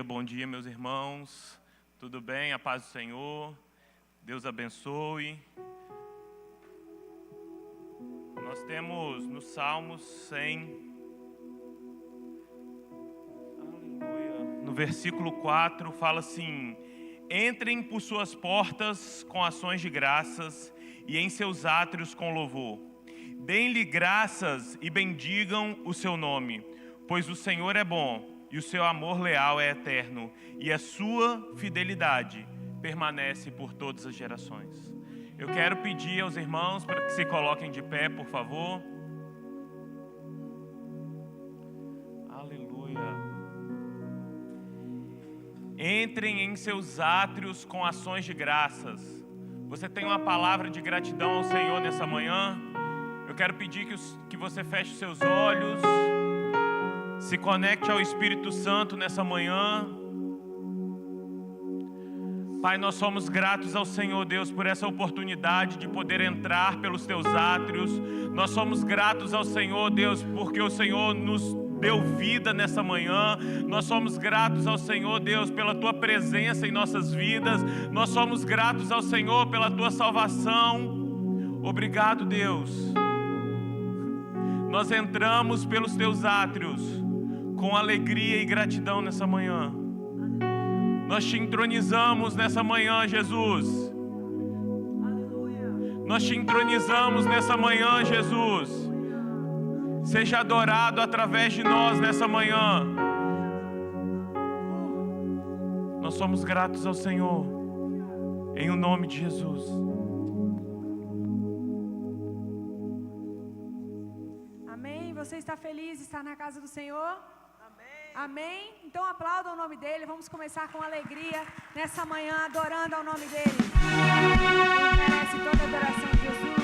bom dia, meus irmãos. Tudo bem? A paz do Senhor. Deus abençoe. Nós temos no Salmos 100, aleluia, no versículo 4, fala assim: entrem por suas portas com ações de graças e em seus átrios com louvor. Deem-lhe graças e bendigam o seu nome, pois o Senhor é bom e o seu amor leal é eterno, e a sua fidelidade permanece por todas as gerações. Eu quero pedir aos irmãos para que se coloquem de pé, por favor. Aleluia. Entrem em seus átrios com ações de graças. Você tem uma palavra de gratidão ao Senhor nessa manhã? Eu quero pedir que você feche os seus olhos, se conecte ao Espírito Santo nessa manhã. Pai, nós somos gratos ao Senhor, Deus, por essa oportunidade de poder entrar pelos teus átrios. Nós somos gratos ao Senhor, Deus, porque o Senhor nos deu vida nessa manhã. Nós somos gratos ao Senhor, Deus, pela tua presença em nossas vidas. Nós somos gratos ao Senhor pela tua salvação. Obrigado, Deus. Nós entramos pelos teus átrios com alegria e gratidão nessa manhã. Nós te entronizamos nessa manhã, Jesus. Nós te entronizamos nessa manhã, Jesus. Seja adorado através de nós nessa manhã. Nós somos gratos ao Senhor, em o nome de Jesus. Amém? Você está feliz de estar na casa do Senhor? Amém? Então aplaudam o nome dele. Vamos começar com alegria nessa manhã, adorando ao nome dele. Ele merece toda a adoração de Jesus.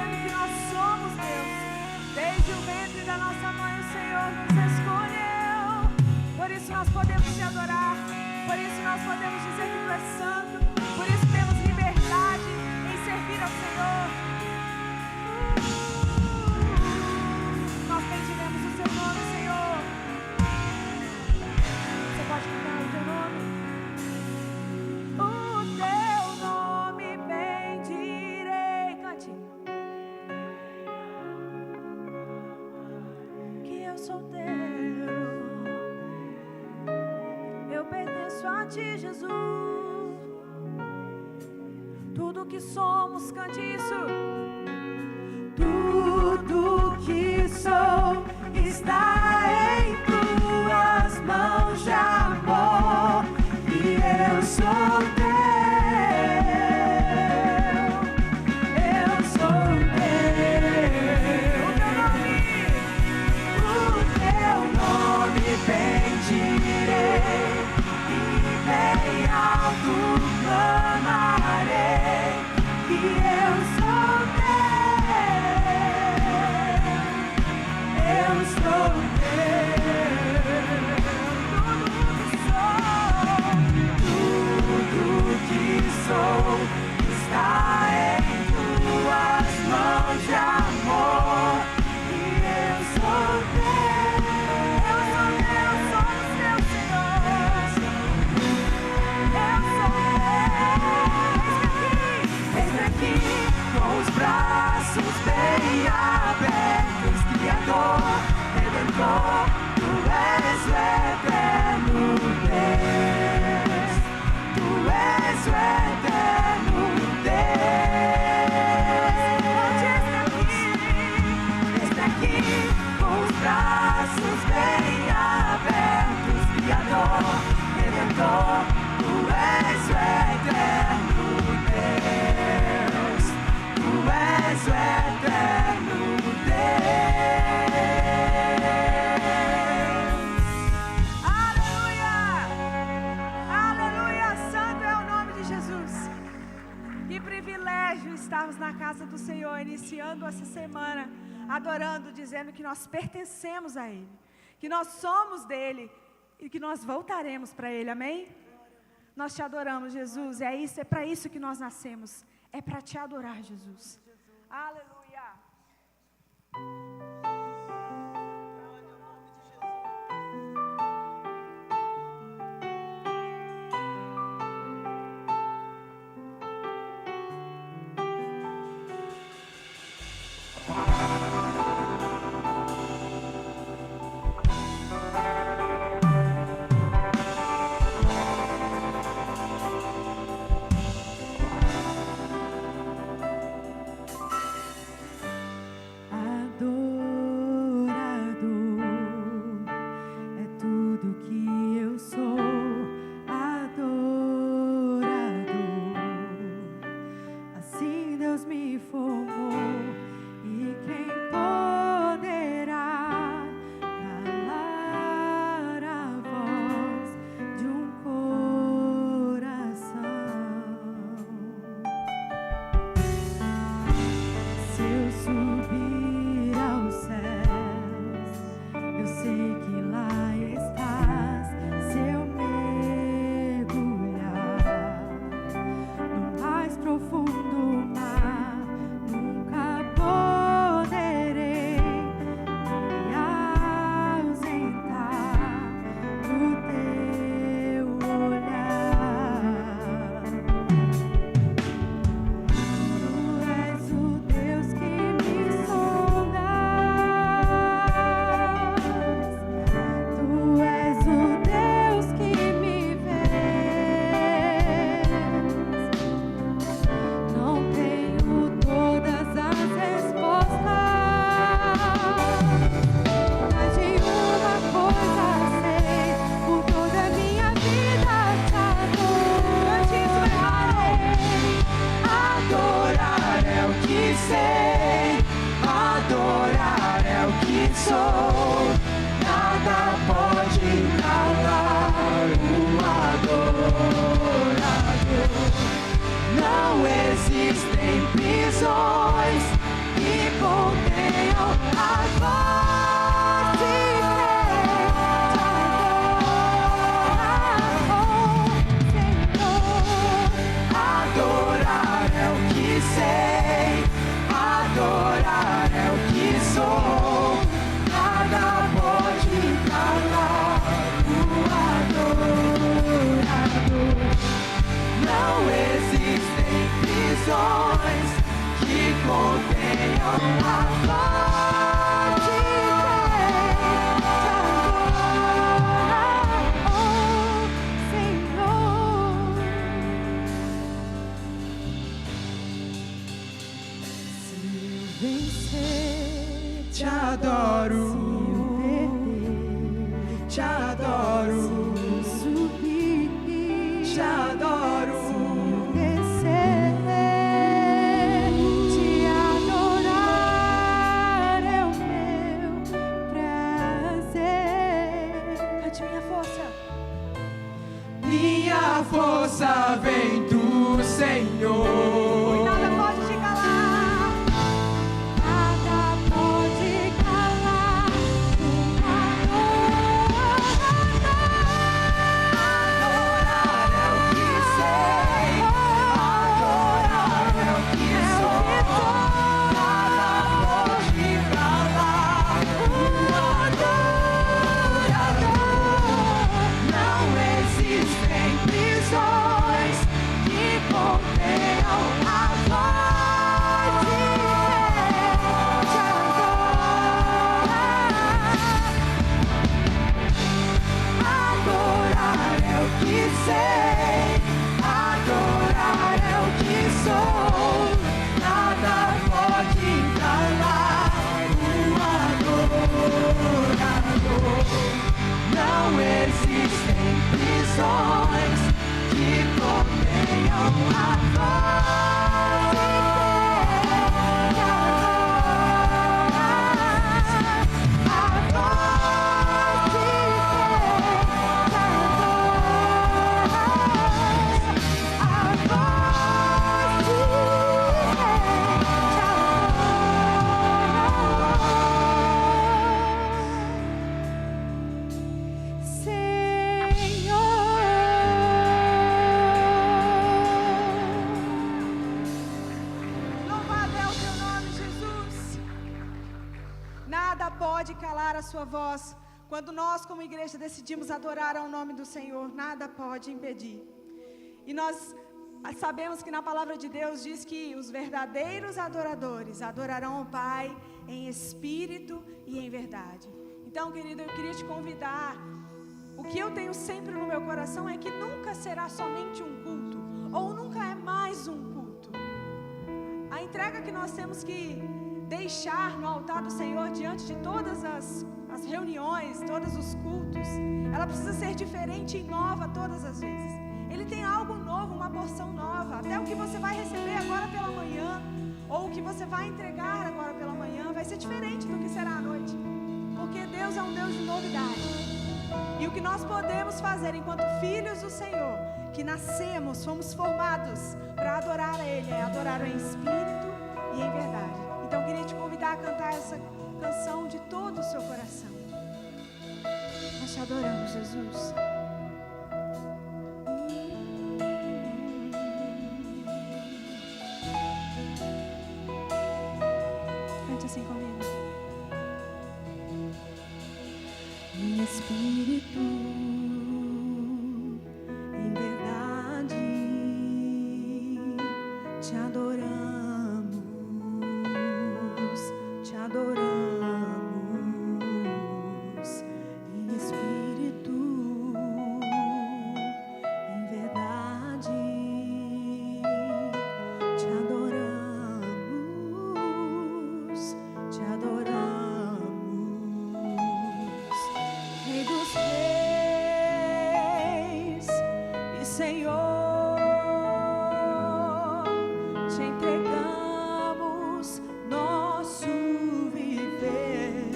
dizendo que nós somos Deus. Desde o ventre da nossa mãe o Senhor nos escolheu. Por isso nós podemos te adorar. Por isso nós podemos dizer que tu és santo. Por isso temos liberdade em servir ao Senhor. Nós bendiremos o seu nome, Senhor. Você pode cantar o teu nome? O teu nome bendirei. Cante. Que eu sou teu. Eu pertenço a ti, Jesus. Tudo que somos, cante isso. Tudo que sou está em tuas mãos de amor. E eu sou teu. Eu sou teu. O teu nome bendirei. Bem alto clamarei que eu sou teu, eu sou teu, tudo que sou está em tuas mãos de amor, e eu sou teu, somos teus, Senhor. Eis aqui, com os braços bem abertos, Criador, Redentor, tu és o eterno Deus, tu és o eterno Deus. Eis aqui, com os braços bem abertos, Criador, Redentor, tu és o eterno Deus, tu és o eterno Deus. Aleluia! Aleluia! Santo é o nome de Jesus. Que privilégio estarmos na casa do Senhor, iniciando essa semana, adorando, dizendo que nós pertencemos a Ele, que nós somos dEle e que nós voltaremos para Ele, amém? Nós te adoramos, Jesus, é para isso que nós nascemos, é para te adorar, Jesus. Aleluia. sou, nada pode calar o adorador. Não existem prisões que contenham a voz de Te adoro, te adoro, subir, te adoro, descer, te adorar é o meu prazer. Cante minha força. Minha força vem do Senhor. Nada pode te calar. nada pode calar o adorador. Adorar é o que sei, adorar é o que sou. Nada pode calar o adorador. Não existem prisões que contenham a voz de te adorar é o que sei, adorar é o que sou. Nada pode calar o adorador. Não existem prisões que contenham a voz de te adorar. A voz de te adorar. A voz de Louvado é o teu nome, Jesus. Nada pode calar a sua voz. Quando nós, como igreja, decidimos adorar ao nome do Senhor, nada pode impedir. E nós sabemos que na palavra de Deus diz que os verdadeiros adoradores adorarão o Pai em espírito e em verdade. Então, querido, eu queria te convidar. O que eu tenho sempre no meu coração é que nunca será somente um culto, ou nunca é mais um culto. A entrega que nós temos que deixar no altar do Senhor diante de todas as reuniões, todos os cultos, ela precisa ser diferente e nova todas as vezes. Ele tem algo novo, uma porção nova. Até o que você vai receber agora pela manhã, ou o que você vai entregar agora pela manhã, vai ser diferente do que será à noite. Porque Deus é um Deus de novidade. E o que nós podemos fazer enquanto filhos do Senhor, que nascemos, fomos formados para adorar a Ele, é adorar em espírito e em verdade. Então eu queria te convidar a cantar essa canção de todo o seu coração. Nós te adoramos, Jesus. Cante assim comigo. Em espírito, em verdade, te adoramos, te adoramos. Em espírito, em verdade, te adoramos, te adoramos. Rei dos reis e Senhor, te entregamos nosso viver.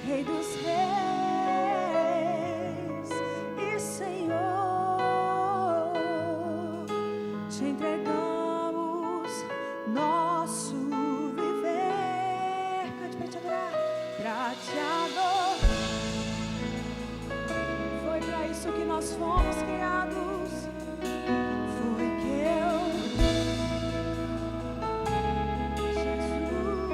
Rei dos reis e Senhor, te entregamos nosso viver. Cante pra te adorar. Pra te adorar. Foi pra isso que nós fomos criados. Foi que eu, Jesus,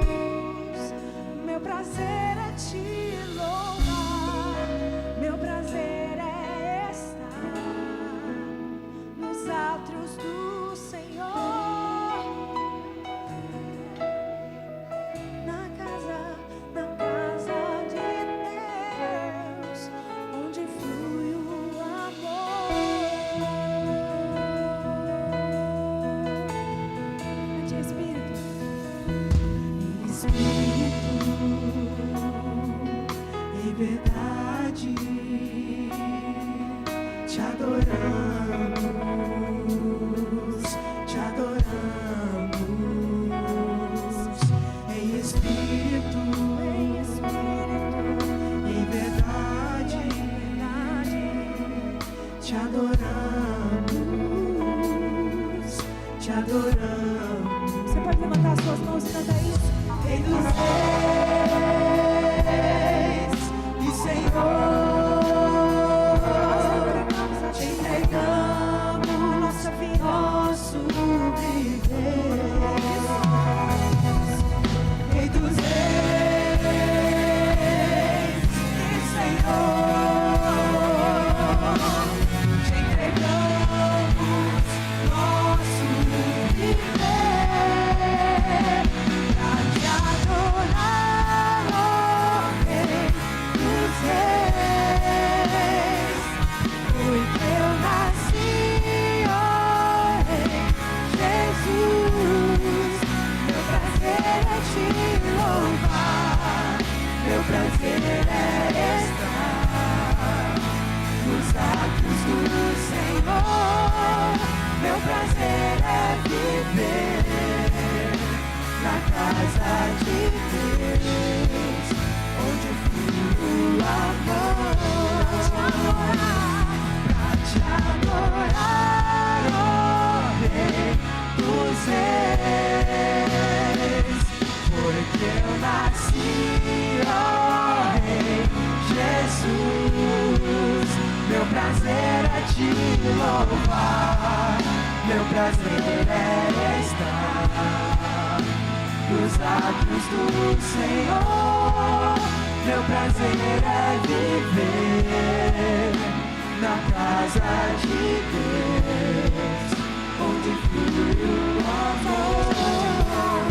Você pode levantar as suas mãos e cantar isso? Rei dos reis e Senhor, te entregamos Nossa vida. nosso viver. Rei dos reis e Senhor, te entregamos nosso viver pra te adorar, ó Rei dos reis, porque eu nasci, ó Rei Jesus. Meu prazer é te louvar, meu prazer é estar nos atos do Senhor. Meu prazer é viver na casa de Deus, onde flui o amor. Pra te adorar, ó Rei dos reis, porque eu nasci, ó Rei Jesus. Meu prazer é te louvar, meu prazer é estar nos atos do Senhor. Meu prazer é viver na casa de Deus, onde flui o amor.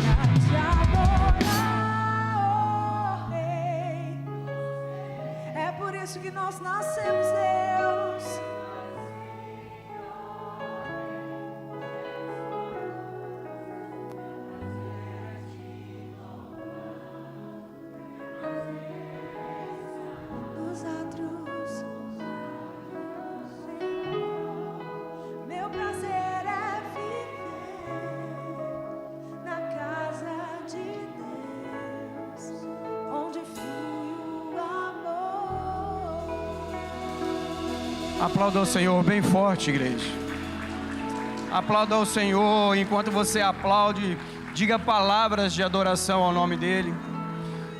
Pra te adorar, ó Rei. É por isso que nós nascemos, Deus. Nos atos, meu prazer é viver na casa de Deus, onde flui o amor. Aplauda ao Senhor bem forte, igreja. Aplauda ao Senhor. Enquanto você aplaude, diga palavras de adoração ao nome dEle.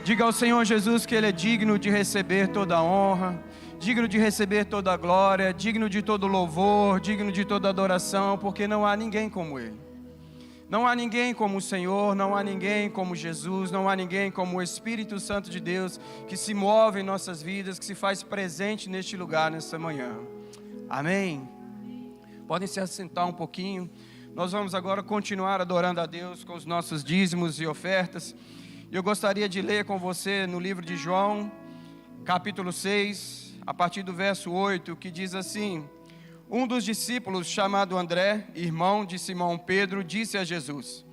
Diga ao Senhor Jesus que Ele é digno de receber toda a honra, digno de receber toda a glória, digno de todo louvor, digno de toda adoração, porque não há ninguém como Ele. Não há ninguém como o Senhor, não há ninguém como Jesus, não há ninguém como o Espírito Santo de Deus, que se move em nossas vidas, que se faz presente neste lugar, nessa manhã. Amém? Podem se assentar um pouquinho. Nós vamos agora continuar adorando a Deus com os nossos dízimos e ofertas. Eu gostaria de ler com você no livro de João, capítulo 6, a partir do verso 8, que diz assim: um dos discípulos, chamado André, irmão de Simão Pedro, disse a Jesus: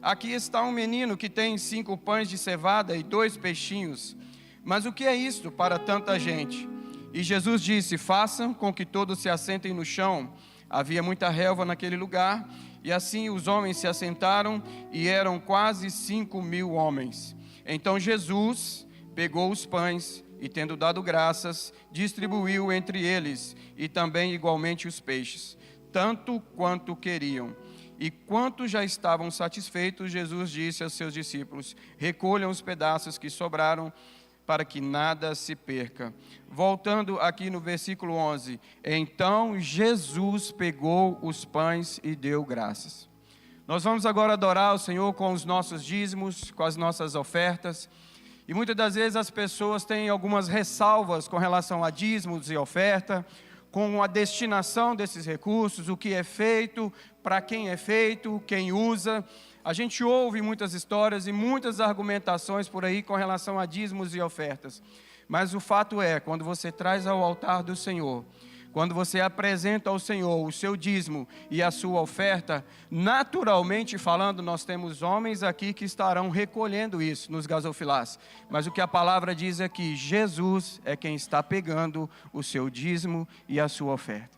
aqui está um menino que tem 5 pães de cevada e 2 peixinhos, mas o que é isto para tanta gente? E Jesus disse: façam com que todos se assentem no chão. Havia muita relva naquele lugar, e assim os homens se assentaram, e eram quase 5.000 homens. Então Jesus pegou os pães, e tendo dado graças, distribuiu entre eles, e também igualmente os peixes, tanto quanto queriam. E quanto já estavam satisfeitos, Jesus disse aos seus discípulos: recolham os pedaços que sobraram, para que nada se perca. Voltando aqui no versículo 11, então Jesus pegou os pães e deu graças. Nós vamos agora adorar o Senhor com os nossos dízimos, com as nossas ofertas. E muitas das vezes as pessoas têm algumas ressalvas com relação a dízimos e oferta, com a destinação desses recursos, o que é feito, para quem é feito, quem usa. A gente ouve muitas histórias e muitas argumentações por aí com relação a dízimos e ofertas. Mas o fato é, quando você traz ao altar do Senhor, quando você apresenta ao Senhor o seu dízimo e a sua oferta, naturalmente falando, nós temos homens aqui que estarão recolhendo isso nos gasofilás. Mas o que a palavra diz é que Jesus é quem está pegando o seu dízimo e a sua oferta.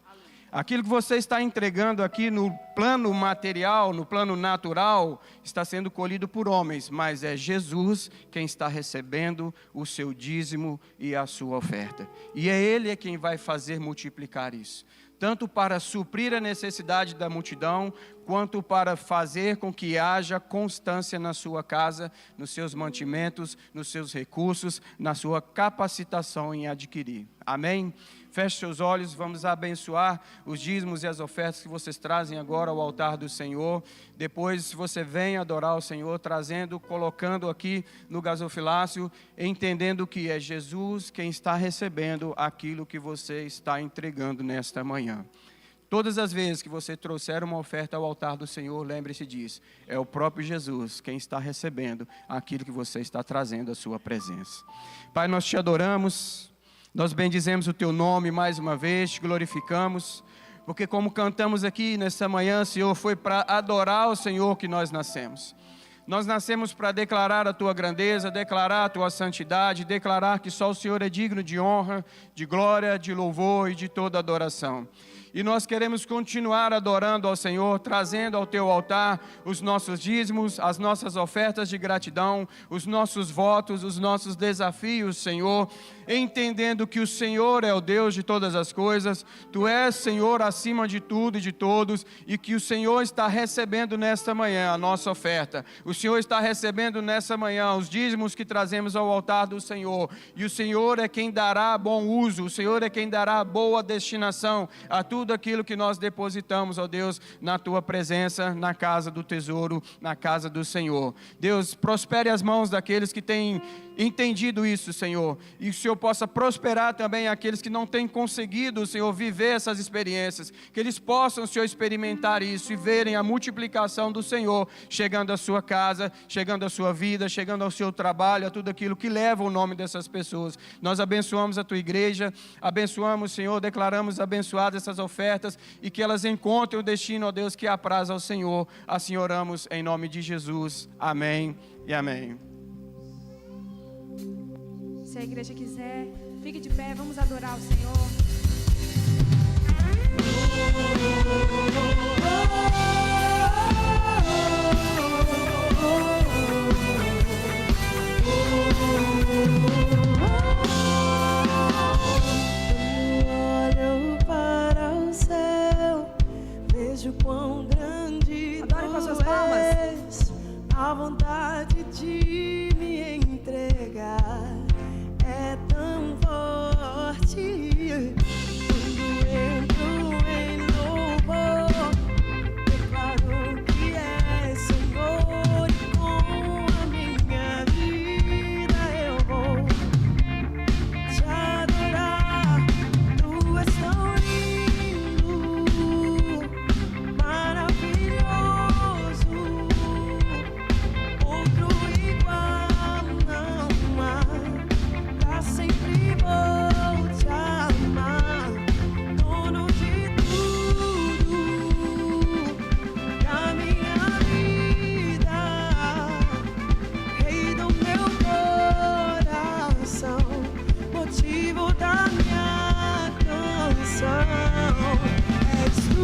Aquilo que você está entregando aqui no plano material, no plano natural, está sendo colhido por homens, mas é Jesus quem está recebendo o seu dízimo e a sua oferta. E é Ele quem vai fazer multiplicar isso, tanto para suprir a necessidade da multidão, quanto para fazer com que haja constância na sua casa, nos seus mantimentos, nos seus recursos, na sua capacitação em adquirir. Amém? Feche seus olhos, vamos abençoar os dízimos e as ofertas que vocês trazem agora ao altar do Senhor. Depois você vem adorar o Senhor, trazendo, colocando aqui no gasofilácio, entendendo que é Jesus quem está recebendo aquilo que você está entregando nesta manhã. Todas as vezes que você trouxer uma oferta ao altar do Senhor, lembre-se disso, é o próprio Jesus quem está recebendo aquilo que você está trazendo à sua presença. Pai, nós te adoramos. Nós bendizemos o Teu nome mais uma vez, te glorificamos, porque como cantamos aqui nessa manhã, Senhor, foi para adorar o Senhor que nós nascemos. Nós nascemos para declarar a Tua grandeza, declarar a Tua santidade, declarar que só o Senhor é digno de honra, de glória, de louvor e de toda adoração. E nós queremos continuar adorando ao Senhor, trazendo ao Teu altar os nossos dízimos, as nossas ofertas de gratidão, os nossos votos, os nossos desafios, Senhor, entendendo que o Senhor é o Deus de todas as coisas, Tu és Senhor acima de tudo e de todos, e que o Senhor está recebendo nesta manhã a nossa oferta. O Senhor está recebendo nessa manhã os dízimos que trazemos ao altar do Senhor, e o Senhor é quem dará bom uso, o Senhor é quem dará boa destinação a tudo aquilo que nós depositamos, ó Deus, na Tua presença, na casa do tesouro, na casa do Senhor. Deus, prospere as mãos daqueles que têm entendido isso, Senhor, e que o Senhor possa prosperar também aqueles que não têm conseguido, Senhor, viver essas experiências, que eles possam, Senhor, experimentar isso e verem a multiplicação do Senhor chegando à sua casa, chegando à sua vida, chegando ao seu trabalho, a tudo aquilo que leva o nome dessas pessoas. Nós abençoamos a Tua igreja, abençoamos, Senhor, declaramos abençoadas essas ofertas e que elas encontrem o destino, ó Deus, que apraz ao Senhor. Assim oramos em nome de Jesus. Amém e amém. Se a igreja quiser, fique de pé, vamos adorar o Senhor. Olho para o céu, vejo quão grande Adore com as suas palmas. és, a vontade de me entregar é tão forte. Quando entro em louvor, declaro que é Senhor, e com a minha vida eu vou te adorar. Tu és tão lindo, maravilhoso, outro igual não há. Pra sempre vou te amar, dono de tudo, da minha vida, rei do meu coração, motivo da minha canção. És tu.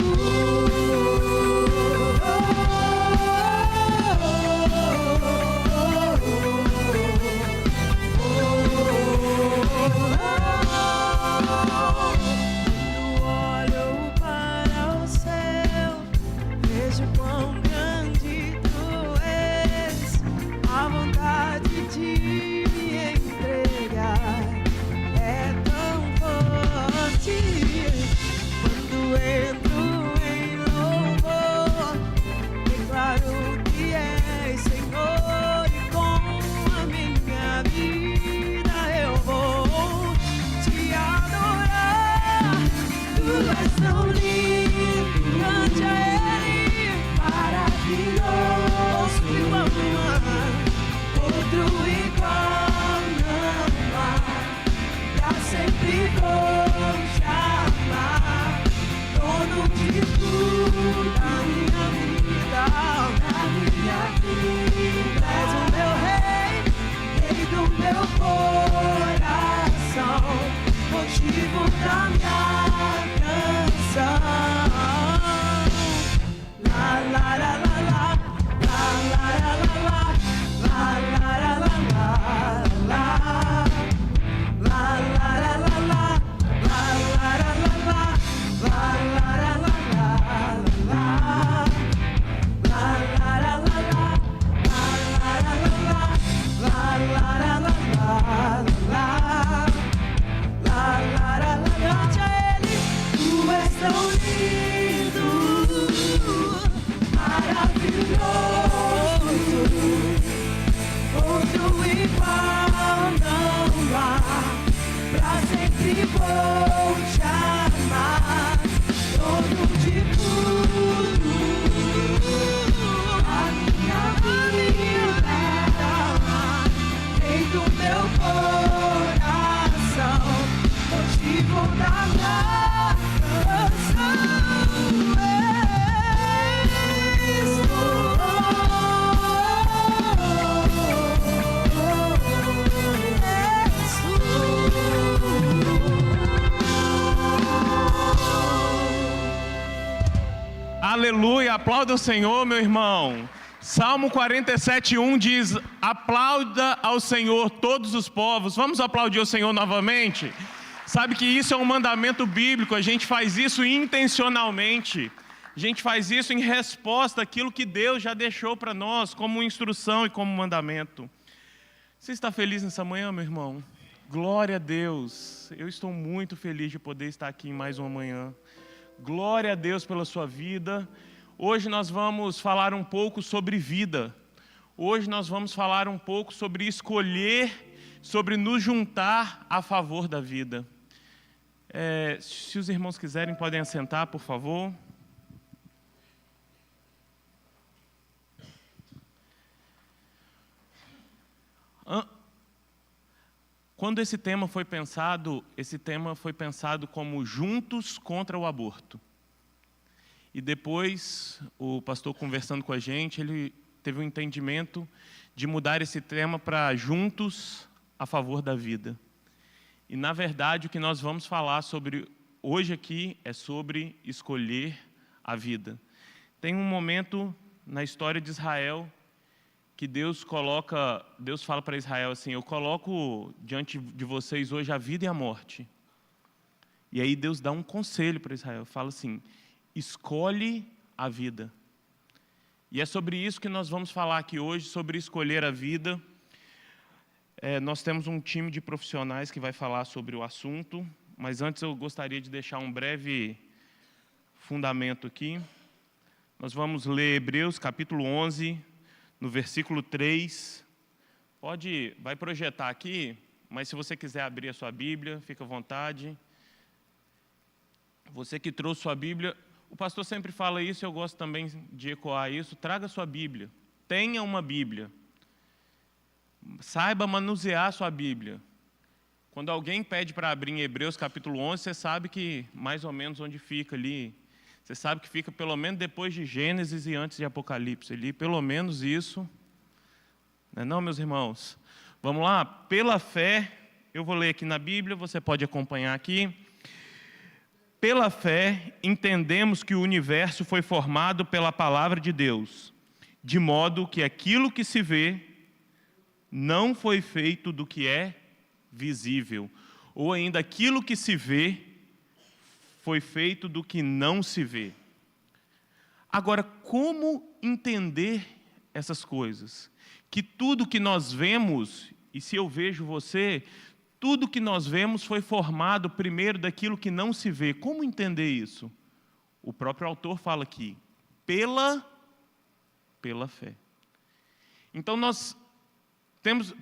Olho para o céu, vejo quão grande Tu és, a vontade de me entregar é tão forte. Quando entro em louvor, declaro que és Senhor, e com a minha vida eu vou te adorar. Tu és tão lindo, grande é Ele, maravilhoso, que ama, outro igual não há. Pra sempre vou te amar, dono de tudo, da minha vida, da minha vida. És o meu rei, rei do meu coração, motivo da minha canção. La la la la la, la la la la la, la la la la la, la la la la la, la la la la la, la la la la la, la. vou te amar, dono de tudo. A minha vida, rei do meu coração, motivo da canção. Aleluia, aplauda o Senhor, meu irmão. Salmo 47:1 diz: aplauda ao Senhor todos os povos. Vamos aplaudir o Senhor novamente? Sabe que isso é um mandamento bíblico, a gente faz isso intencionalmente. A gente faz isso em resposta àquilo que Deus já deixou para nós como instrução e como mandamento. Você está feliz nessa manhã, meu irmão? Glória a Deus. Eu estou muito feliz de poder estar aqui em mais uma manhã. Glória a Deus pela sua vida. Hoje nós vamos falar um pouco sobre vida. Hoje nós vamos falar um pouco sobre escolher, sobre nos juntar a favor da vida. Se os irmãos quiserem, podem assentar, por favor. Quando esse tema foi pensado como juntos contra o aborto. E depois, o pastor conversando com a gente, ele teve um entendimento de mudar esse tema para juntos a favor da vida. E, na verdade, o que nós vamos falar sobre hoje aqui é sobre escolher a vida. Tem um momento na história de Israel que Deus fala para Israel assim: eu coloco diante de vocês hoje a vida e a morte. E aí Deus dá um conselho para Israel, fala assim: escolhe a vida. E é sobre isso que nós vamos falar aqui hoje, sobre escolher a vida. Nós temos um time de profissionais que vai falar sobre o assunto, mas antes eu gostaria de deixar um breve fundamento aqui. Nós vamos ler Hebreus capítulo 11, no versículo 3, vai projetar aqui, mas se você quiser abrir a sua Bíblia, fica à vontade. Você que trouxe sua Bíblia, o pastor sempre fala isso, eu gosto também de ecoar isso: traga sua Bíblia, tenha uma Bíblia, saiba manusear sua Bíblia. Quando alguém pede para abrir em Hebreus capítulo 11, você sabe que mais ou menos onde fica ali. Você sabe que fica pelo menos depois de Gênesis e antes de Apocalipse ali, pelo menos isso. Não é não, meus irmãos? Vamos lá? Pela fé, eu vou ler aqui na Bíblia, você pode acompanhar aqui. Pela fé, entendemos que o universo foi formado pela palavra de Deus, de modo que aquilo que se vê não foi feito do que é visível, ou ainda aquilo que se vê foi feito do que não se vê. Agora, como entender essas coisas? Que tudo que nós vemos, e se eu vejo você, tudo que nós vemos foi formado primeiro daquilo que não se vê. Como entender isso? O próprio autor fala aqui: pela fé. Então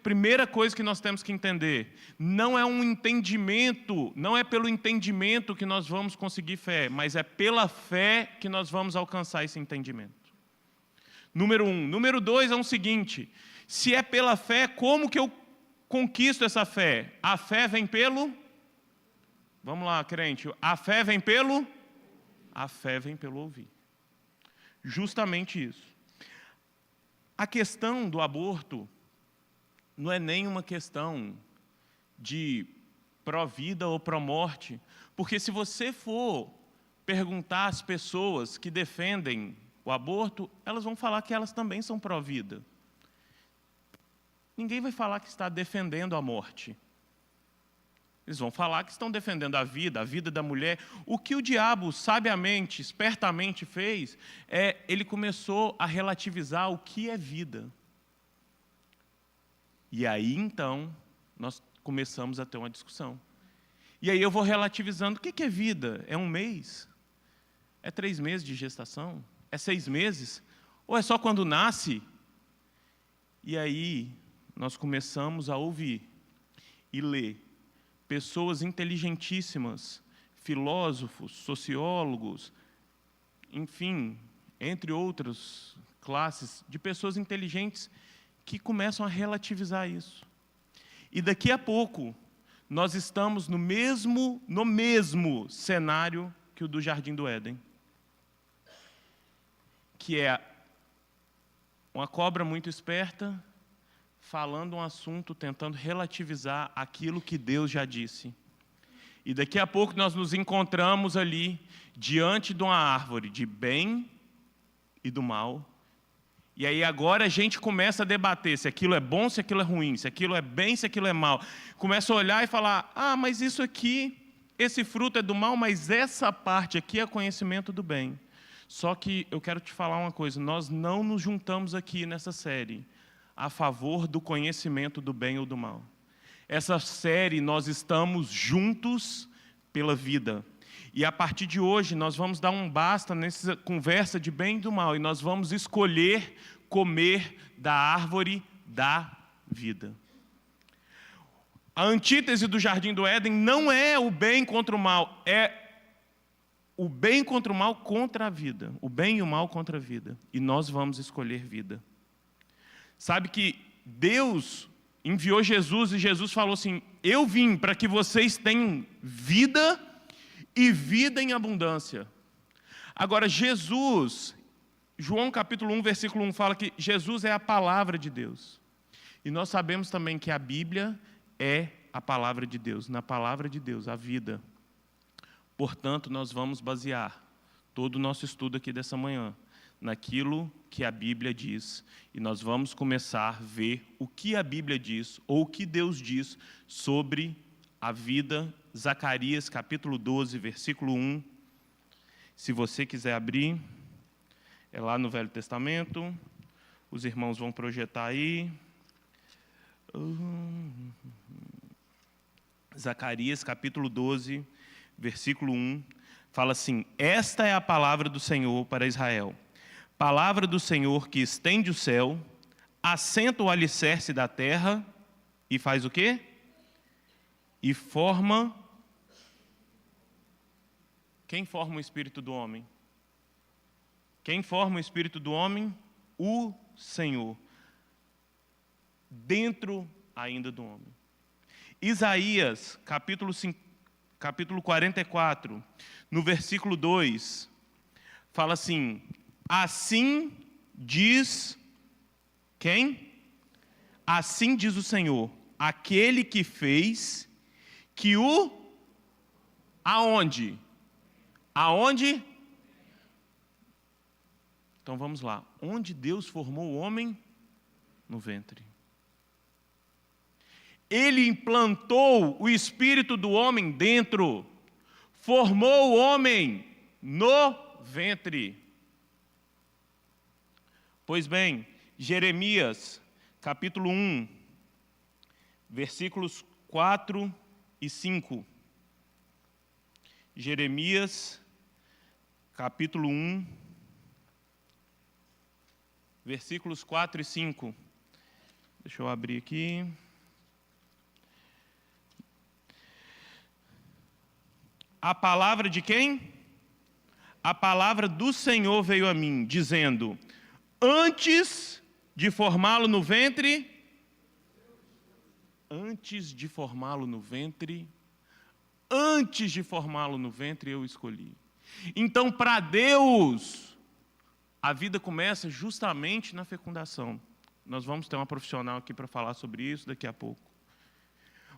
primeira coisa que nós temos que entender, não é um entendimento, não é pelo entendimento que nós vamos conseguir fé, mas é pela fé que nós vamos alcançar esse entendimento. Número 1. Número 2 é o seguinte: se é pela fé, como que eu conquisto essa fé? A fé vem pelo... Vamos lá, crente. A fé vem pelo... A fé vem pelo ouvir. Justamente isso. A questão do aborto não é nem uma questão de pró-vida ou pró-morte, porque se você for perguntar às pessoas que defendem o aborto, elas vão falar que elas também são pró-vida. Ninguém vai falar que está defendendo a morte. Eles vão falar que estão defendendo a vida da mulher. O que o diabo sabiamente, espertamente fez, ele começou a relativizar o que é vida. E aí, então, nós começamos a ter uma discussão. E aí eu vou relativizando. O que é vida? É 1 mês? É 3 meses de gestação? É 6 meses? Ou é só quando nasce? E aí, nós começamos a ouvir e ler. pessoas inteligentíssimas, filósofos, sociólogos, enfim, entre outras classes de pessoas inteligentes que começam a relativizar isso. E daqui a pouco, nós estamos no mesmo cenário que o do Jardim do Éden, que é uma cobra muito esperta, falando um assunto, tentando relativizar aquilo que Deus já disse. E daqui a pouco nós nos encontramos ali, diante de uma árvore de bem e do mal. E aí agora a gente começa a debater se aquilo é bom, se aquilo é ruim, se aquilo é bem, se aquilo é mal. Começa a olhar e falar, mas isso aqui, esse fruto é do mal, mas essa parte aqui é conhecimento do bem. Só que eu quero te falar uma coisa, nós não nos juntamos aqui nessa série a favor do conhecimento do bem ou do mal. Essa série nós estamos juntos pela vida. E a partir de hoje nós vamos dar um basta nessa conversa de bem e do mal. E nós vamos escolher comer da árvore da vida. A antítese do Jardim do Éden não é o bem contra o mal, é o bem contra o mal contra a vida. O bem e o mal contra a vida. E nós vamos escolher vida. Sabe que Deus enviou Jesus e Jesus falou assim, eu vim para que vocês tenham vida e vida em abundância. Agora Jesus, João capítulo 1, versículo 1, fala que Jesus é a palavra de Deus. E nós sabemos também que a Bíblia é a palavra de Deus, na palavra de Deus, a vida. Portanto, nós vamos basear todo o nosso estudo aqui dessa manhã naquilo que a Bíblia diz. E nós vamos começar a ver o que a Bíblia diz, ou o que Deus diz sobre a vida. Zacarias capítulo 12, versículo 1. Se você quiser abrir, é lá no Velho Testamento. Os irmãos vão projetar aí. Zacarias capítulo 12, versículo 1. Fala assim, esta é a palavra do Senhor para Israel. Palavra do Senhor que estende o céu, assenta o alicerce da terra e faz o quê? E forma... Quem forma o espírito do homem? Quem forma o espírito do homem? O Senhor. Dentro ainda do homem. Isaías, capítulo 44, no versículo 2, fala assim, assim diz, quem? Assim diz o Senhor, aquele que fez, que o, aonde? Aonde? Então vamos lá, onde Deus formou o homem? No ventre. Ele implantou o espírito do homem dentro, formou o homem no ventre. Pois bem, Jeremias, capítulo 1, versículos 4 e 5. Jeremias, capítulo 1, versículos 4 e 5. Deixa eu abrir aqui. A palavra de quem? A palavra do Senhor veio a mim, dizendo, antes de formá-lo no ventre, antes de formá-lo no ventre eu o escolhi. Então, para Deus, a vida começa justamente na fecundação. Nós vamos ter uma profissional aqui para falar sobre isso daqui a pouco.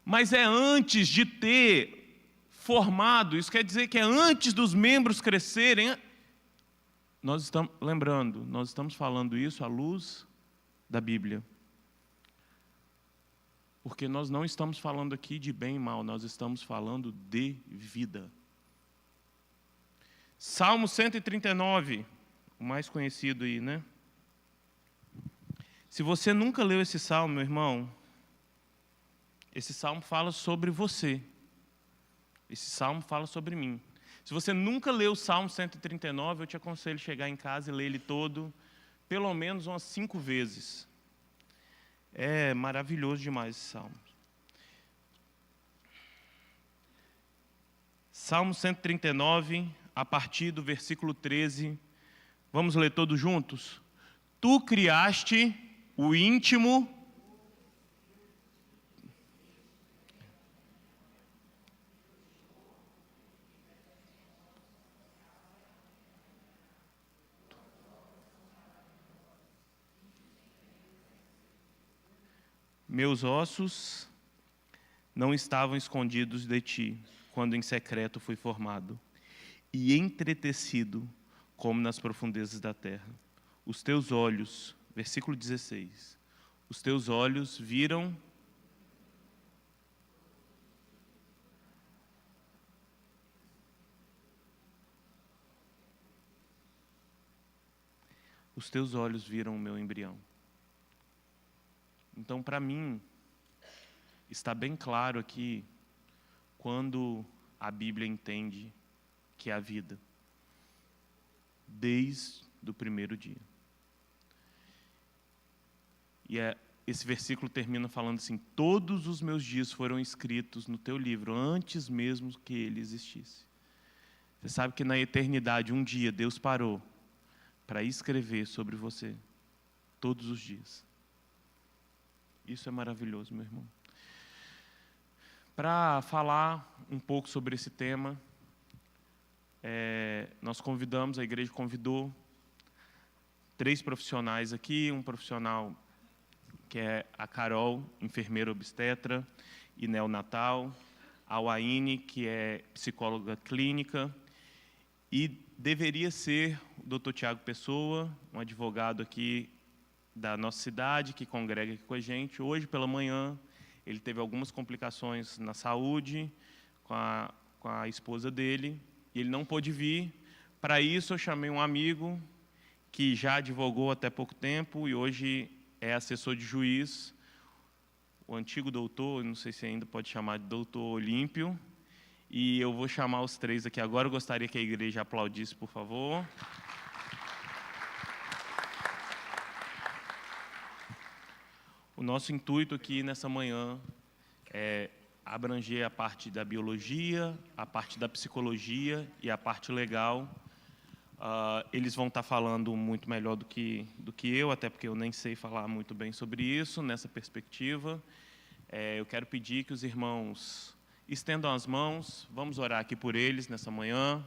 Mas é antes de ter formado, isso quer dizer que é antes dos membros crescerem. Nós estamos, lembrando, nós estamos falando isso à luz da Bíblia. Porque nós não estamos falando aqui de bem e mal, nós estamos falando de vida. Salmo 139, o mais conhecido aí, né? Se você nunca leu esse salmo, meu irmão, esse salmo fala sobre você. Esse salmo fala sobre mim. Se você nunca leu o Salmo 139, eu te aconselho a chegar em casa e ler ele todo, pelo menos umas 5 vezes. É maravilhoso demais esse salmo. Salmo 139, a partir do versículo 13. Vamos ler todos juntos? Tu criaste o íntimo. Meus ossos não estavam escondidos de ti, quando em secreto fui formado, e entretecido como nas profundezas da terra. Os teus olhos, versículo 16, os teus olhos viram o meu embrião. Então, para mim, está bem claro aqui quando a Bíblia entende que é a vida, desde o primeiro dia. E esse versículo termina falando assim: todos os meus dias foram escritos no teu livro, antes mesmo que ele existisse. Você sabe que na eternidade, um dia, Deus parou para escrever sobre você, todos os dias. Isso é maravilhoso, meu irmão. Para falar um pouco sobre esse tema, nós convidamos, a igreja convidou 3 profissionais aqui, um profissional que é a Carol, enfermeira obstetra e neonatal, a Waine, que é psicóloga clínica, e deveria ser o Dr. Tiago Pessoa, um advogado aqui da nossa cidade, que congrega aqui com a gente. Hoje, pela manhã, ele teve algumas complicações na saúde com a esposa dele, e ele não pôde vir. Para isso, eu chamei um amigo que já advogou até pouco tempo e hoje é assessor de juiz, o antigo doutor, não sei se ainda pode chamar de doutor Olímpio, e eu vou chamar os 3 aqui agora. Eu gostaria que a igreja aplaudisse, por favor. O nosso intuito aqui nessa manhã é abranger a parte da biologia, a parte da psicologia e a parte legal. Eles vão estar falando muito melhor do que eu, até porque eu nem sei falar muito bem sobre isso, nessa perspectiva. Eu quero pedir que os irmãos estendam as mãos, vamos orar aqui por eles nessa manhã.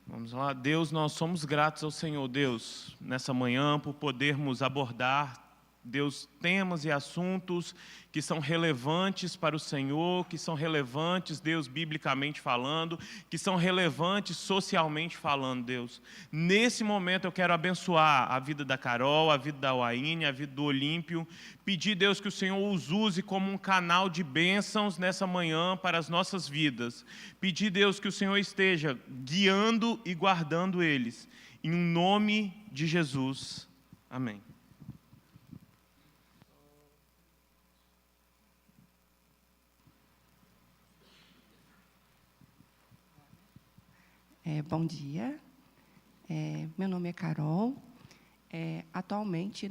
Vamos lá. Deus, nós somos gratos ao Senhor, Deus, nessa manhã, por podermos abordar, Deus, temas e assuntos que são relevantes para o Senhor, que são relevantes, Deus, biblicamente falando, que são relevantes socialmente falando, Deus. Nesse momento eu quero abençoar a vida da Carol, a vida da Waine, a vida do Olímpio, pedir, Deus, que o Senhor os use como um canal de bênçãos nessa manhã para as nossas vidas. Pedir, Deus, que o Senhor esteja guiando e guardando eles. Em nome de Jesus. Amém. Bom dia, meu nome é Carol, atualmente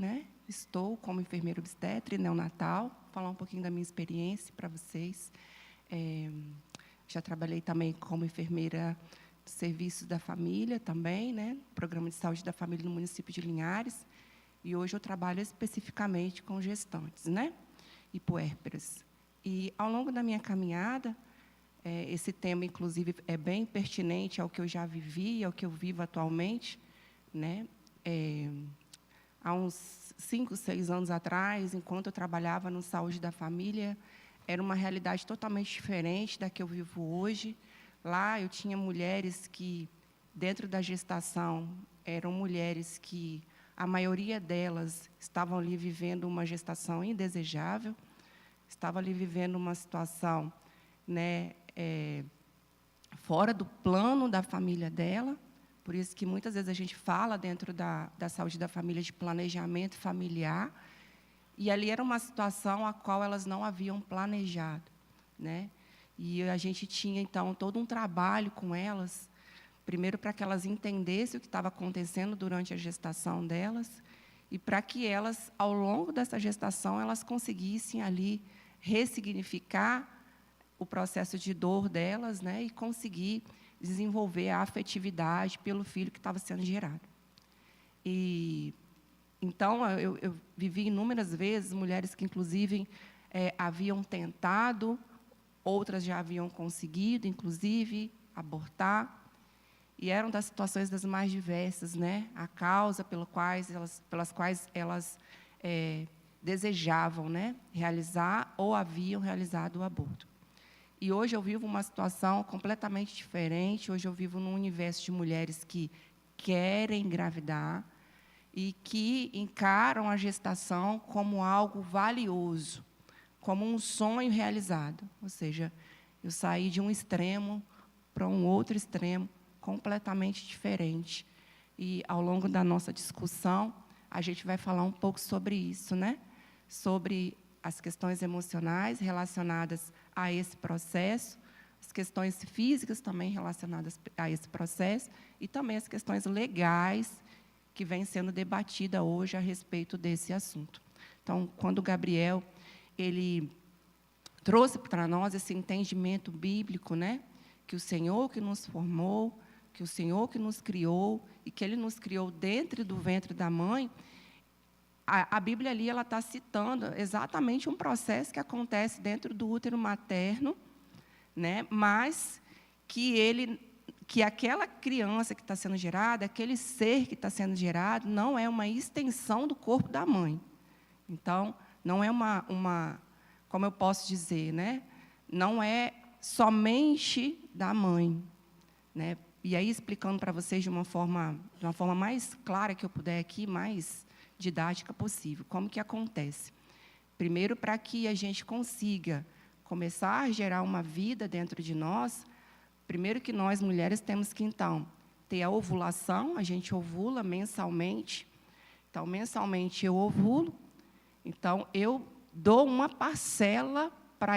estou como enfermeira obstetra e neonatal. Vou falar um pouquinho da minha experiência para vocês. Já trabalhei também como enfermeira de serviços da família também, programa de saúde da família no município de Linhares, e hoje eu trabalho especificamente com gestantes, e puérperas. E ao longo da minha caminhada, esse tema, inclusive, é bem pertinente ao que eu já vivi e ao que eu vivo atualmente. Há uns 5, 6 anos atrás, enquanto eu trabalhava no Saúde da Família, era uma realidade totalmente diferente da que eu vivo hoje. Lá eu tinha mulheres que, dentro da gestação, eram mulheres que, a maioria delas, estavam ali vivendo uma gestação indesejável, estavam ali vivendo uma situação fora do plano da família dela. Por isso que muitas vezes a gente fala dentro da saúde da família de planejamento familiar, e ali era uma situação a qual elas não haviam planejado, E a gente tinha, então, todo um trabalho com elas, primeiro para que elas entendessem o que estava acontecendo durante a gestação delas, e para que elas, ao longo dessa gestação, elas conseguissem ali ressignificar o processo de dor delas, né, e conseguir desenvolver a afetividade pelo filho que estava sendo gerado. E então eu vivi inúmeras vezes mulheres que inclusive haviam tentado, outras já haviam conseguido, inclusive, abortar, e eram das situações das mais diversas, né? A causa pelas quais elas desejavam, né, realizar ou haviam realizado o aborto. E hoje eu vivo uma situação completamente diferente. Hoje eu vivo num universo de mulheres que querem engravidar e que encaram a gestação como algo valioso, como um sonho realizado. Ou seja, eu saí de um extremo para um outro extremo completamente diferente. E, ao longo da nossa discussão, a gente vai falar um pouco sobre isso, né? Sobre as questões emocionais relacionadas a esse processo, as questões físicas também relacionadas a esse processo, e também as questões legais que vêm sendo debatidas hoje a respeito desse assunto. Então, quando o Gabriel ele trouxe para nós esse entendimento bíblico, né, que o Senhor que nos formou, que o Senhor que nos criou, e que Ele nos criou dentro do ventre da mãe, a Bíblia ali ela está citando exatamente um processo que acontece dentro do útero materno, né, mas que aquela criança que está sendo gerada, aquele ser que está sendo gerado, não é uma extensão do corpo da mãe. Então, não é como eu posso dizer, né? Não é somente da mãe, né? E aí, explicando para vocês de uma forma mais clara que eu puder aqui, mais didática possível, como que acontece. Primeiro, para que a gente consiga começar a gerar uma vida dentro de nós, primeiro que nós, mulheres, temos que, então, ter a ovulação. A gente ovula mensalmente. Então, mensalmente eu ovulo. Então, eu dou uma parcela para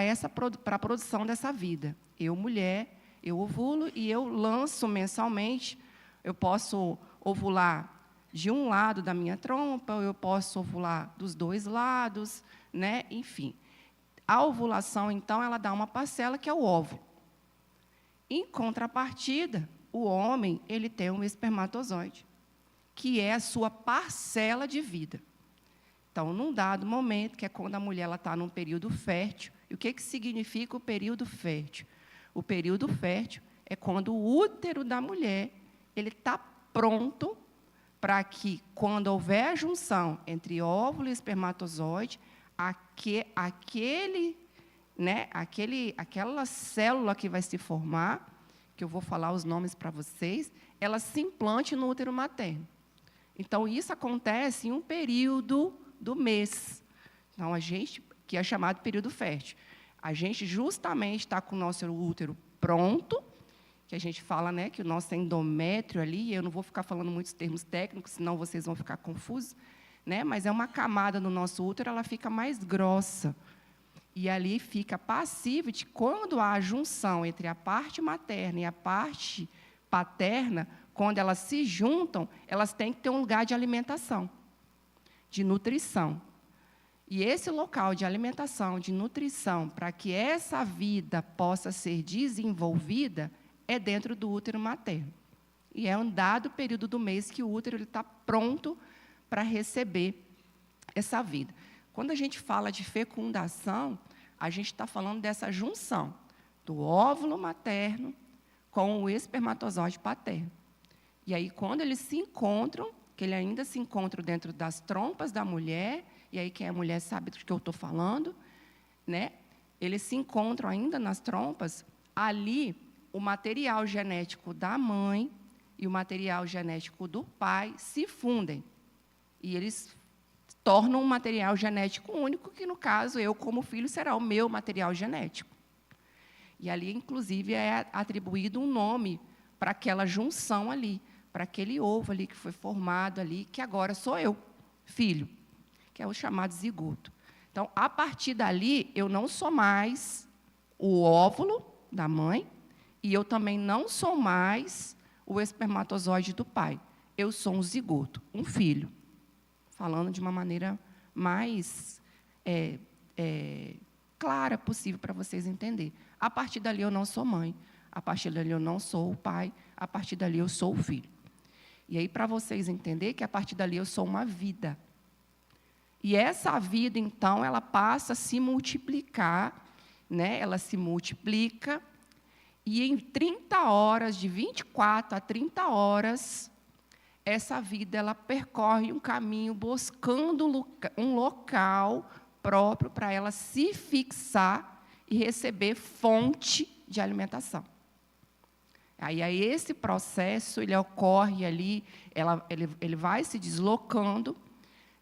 a produção dessa vida. Eu, mulher, eu ovulo e eu lanço mensalmente. Eu posso ovular de um lado da minha trompa, eu posso ovular dos dois lados, né? Enfim. A ovulação, então, ela dá uma parcela, que é o óvulo. Em contrapartida, o homem ele tem um espermatozoide, que é a sua parcela de vida. Então, num dado momento, que é quando a mulher está num período fértil. E o que significa o período fértil? O período fértil é quando o útero da mulher está pronto para que, quando houver a junção entre óvulo e espermatozoide, aquela célula que vai se formar, que eu vou falar os nomes para vocês, ela se implante no útero materno. Então, isso acontece em um período do mês. Então, que é chamado período fértil. A gente justamente está com o nosso útero pronto, que a gente fala, né, que o nosso endométrio ali, eu não vou ficar falando muitos termos técnicos, senão vocês vão ficar confusos, né, mas é uma camada no nosso útero, ela fica mais grossa. E ali fica passível de, quando há a junção entre a parte materna e a parte paterna, quando elas se juntam, elas têm que ter um lugar de alimentação, de nutrição. E esse local de alimentação, de nutrição, para que essa vida possa ser desenvolvida, é dentro do útero materno. E é um dado período do mês que o útero está pronto para receber essa vida. Quando a gente fala de fecundação, a gente está falando dessa junção do óvulo materno com o espermatozoide paterno. E aí, quando eles se encontram, que eles ainda se encontram dentro das trompas da mulher, e aí quem é mulher sabe do que eu estou falando, né? Eles se encontram ainda nas trompas, ali o material genético da mãe e o material genético do pai se fundem. E eles tornam um material genético único, que, no caso, eu, como filho, será o meu material genético. E ali, inclusive, é atribuído um nome para aquela junção ali, para aquele ovo ali que foi formado ali, que agora sou eu, filho, que é o chamado zigoto. Então, a partir dali, eu não sou mais o óvulo da mãe, e eu também não sou mais o espermatozoide do pai. Eu sou um zigoto, um filho. Falando de uma maneira mais clara possível para vocês entenderem. A partir dali eu não sou mãe, a partir dali eu não sou o pai, a partir dali eu sou o filho. E aí, para vocês entenderem que a partir dali eu sou uma vida. E essa vida, então, ela passa a se multiplicar, né? Ela se multiplica, e em 30 horas, de 24 a 30 horas, essa vida ela percorre um caminho buscando um local próprio para ela se fixar e receber fonte de alimentação. Aí esse processo ele ocorre ali, ele vai se deslocando,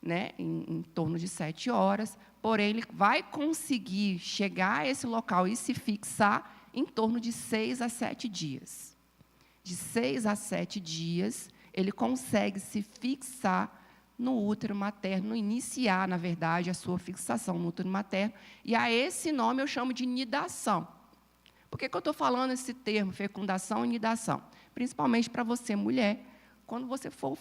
né, em torno de 7 horas, porém ele vai conseguir chegar a esse local e se fixar em torno de 6 a 7 dias. De 6 a 7 dias, ele consegue se fixar no útero materno, iniciar, na verdade, a sua fixação no útero materno, e a esse nome eu chamo de nidação. Por que eu estou falando esse termo, fecundação e nidação? Principalmente para você, mulher, quando você for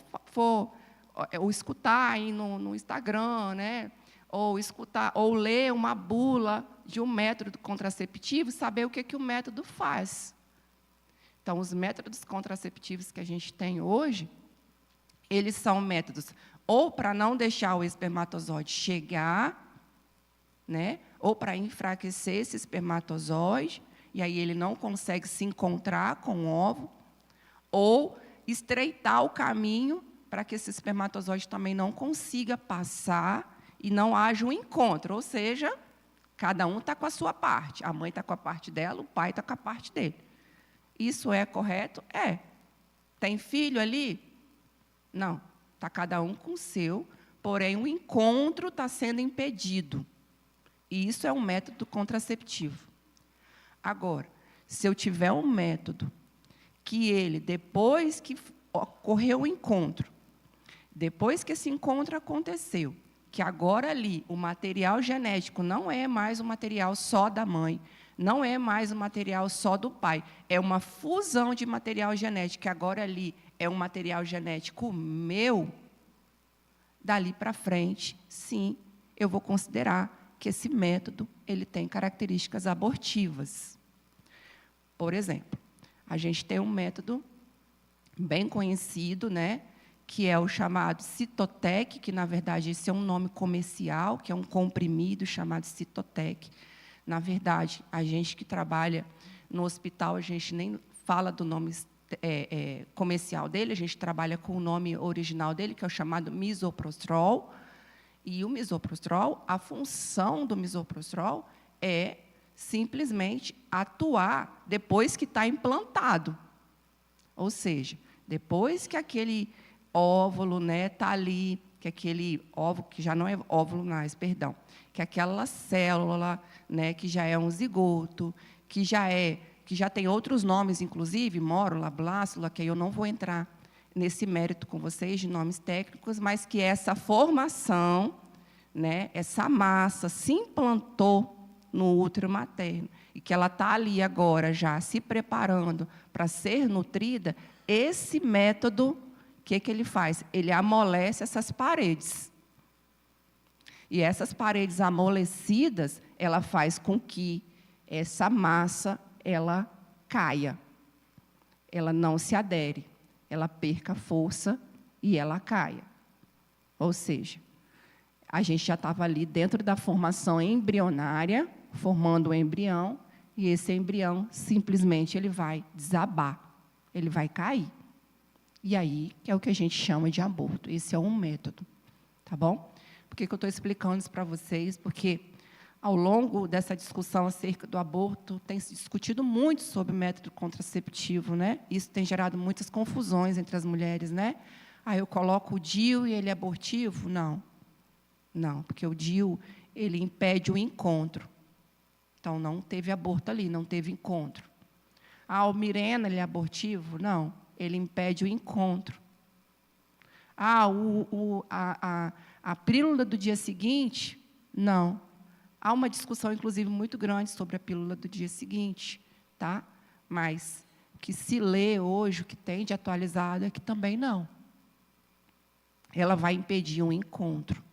ou escutar aí no Instagram, né? Ou ler uma bula de um método contraceptivo, saber o que o método faz. Então, os métodos contraceptivos que a gente tem hoje, eles são métodos ou para não deixar o espermatozoide chegar, né? Ou para enfraquecer esse espermatozoide, e aí ele não consegue se encontrar com o óvulo, ou estreitar o caminho para que esse espermatozoide também não consiga passar e não haja um encontro, ou seja, cada um está com a sua parte. A mãe está com a parte dela, o pai está com a parte dele. Isso é correto? É. Tem filho ali? Não. Está cada um com o seu, porém o encontro está sendo impedido. E isso é um método contraceptivo. Agora, se eu tiver um método que ele, depois que ocorreu o encontro, depois que esse encontro aconteceu, que agora ali o material genético não é mais o material só da mãe, não é mais o material só do pai, é uma fusão de material genético, que agora ali é um material genético meu, dali para frente, sim, eu vou considerar que esse método ele tem características abortivas. Por exemplo, a gente tem um método bem conhecido, né, que é o chamado Cytotec, que, na verdade, esse é um nome comercial, que é um comprimido chamado Cytotec. Na verdade, a gente que trabalha no hospital, a gente nem fala do nome comercial dele, a gente trabalha com o nome original dele, que é o chamado misoprostol. E o misoprostol, a função do misoprostol é simplesmente atuar depois que está implantado. Ou seja, depois que aquele óvulo está ali, que aquele óvulo, que já não é óvulo mais, perdão, que aquela célula, né, que já é um zigoto, que já tem outros nomes, inclusive, mórula, blástula, que aí eu não vou entrar nesse mérito com vocês de nomes técnicos, mas que essa formação, né, essa massa se implantou no útero materno, e que ela está ali agora já se preparando para ser nutrida, esse método, o que ele faz? Ele amolece essas paredes. E essas paredes amolecidas, ela faz com que essa massa, ela caia. Ela não se adere, ela perca força e ela caia. Ou seja, a gente já estava ali dentro da formação embrionária, formando o embrião, e esse embrião, simplesmente, ele vai desabar, ele vai cair. E aí, que é o que a gente chama de aborto. Esse é um método, tá bom? Por que eu estou explicando isso para vocês? Porque, ao longo dessa discussão acerca do aborto, tem se discutido muito sobre método contraceptivo, né? Isso tem gerado muitas confusões entre as mulheres, né? Eu coloco o DIU e ele é abortivo? Não. Não, porque o DIU, ele impede o encontro. Então, não teve aborto ali, não teve encontro. O Mirena, ele é abortivo? Não, ele impede o encontro. A pílula do dia seguinte? Não. Há uma discussão, inclusive, muito grande sobre a pílula do dia seguinte, tá? Mas o que se lê hoje, o que tem de atualizado, é que também não. Ela vai impedir um encontro,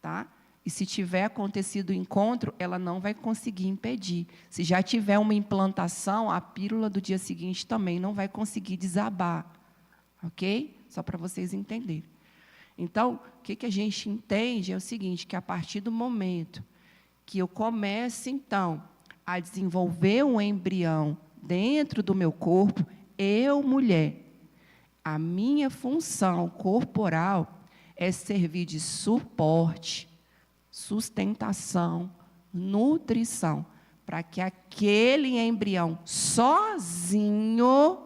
tá? E se tiver acontecido o encontro, ela não vai conseguir impedir. Se já tiver uma implantação, a pílula do dia seguinte também não vai conseguir desabar. Ok? Só para vocês entenderem. Então, o que a gente entende é o seguinte, que a partir do momento que eu começo, então, a desenvolver um embrião dentro do meu corpo, eu, mulher, a minha função corporal é servir de suporte, sustentação, nutrição, para que aquele embrião sozinho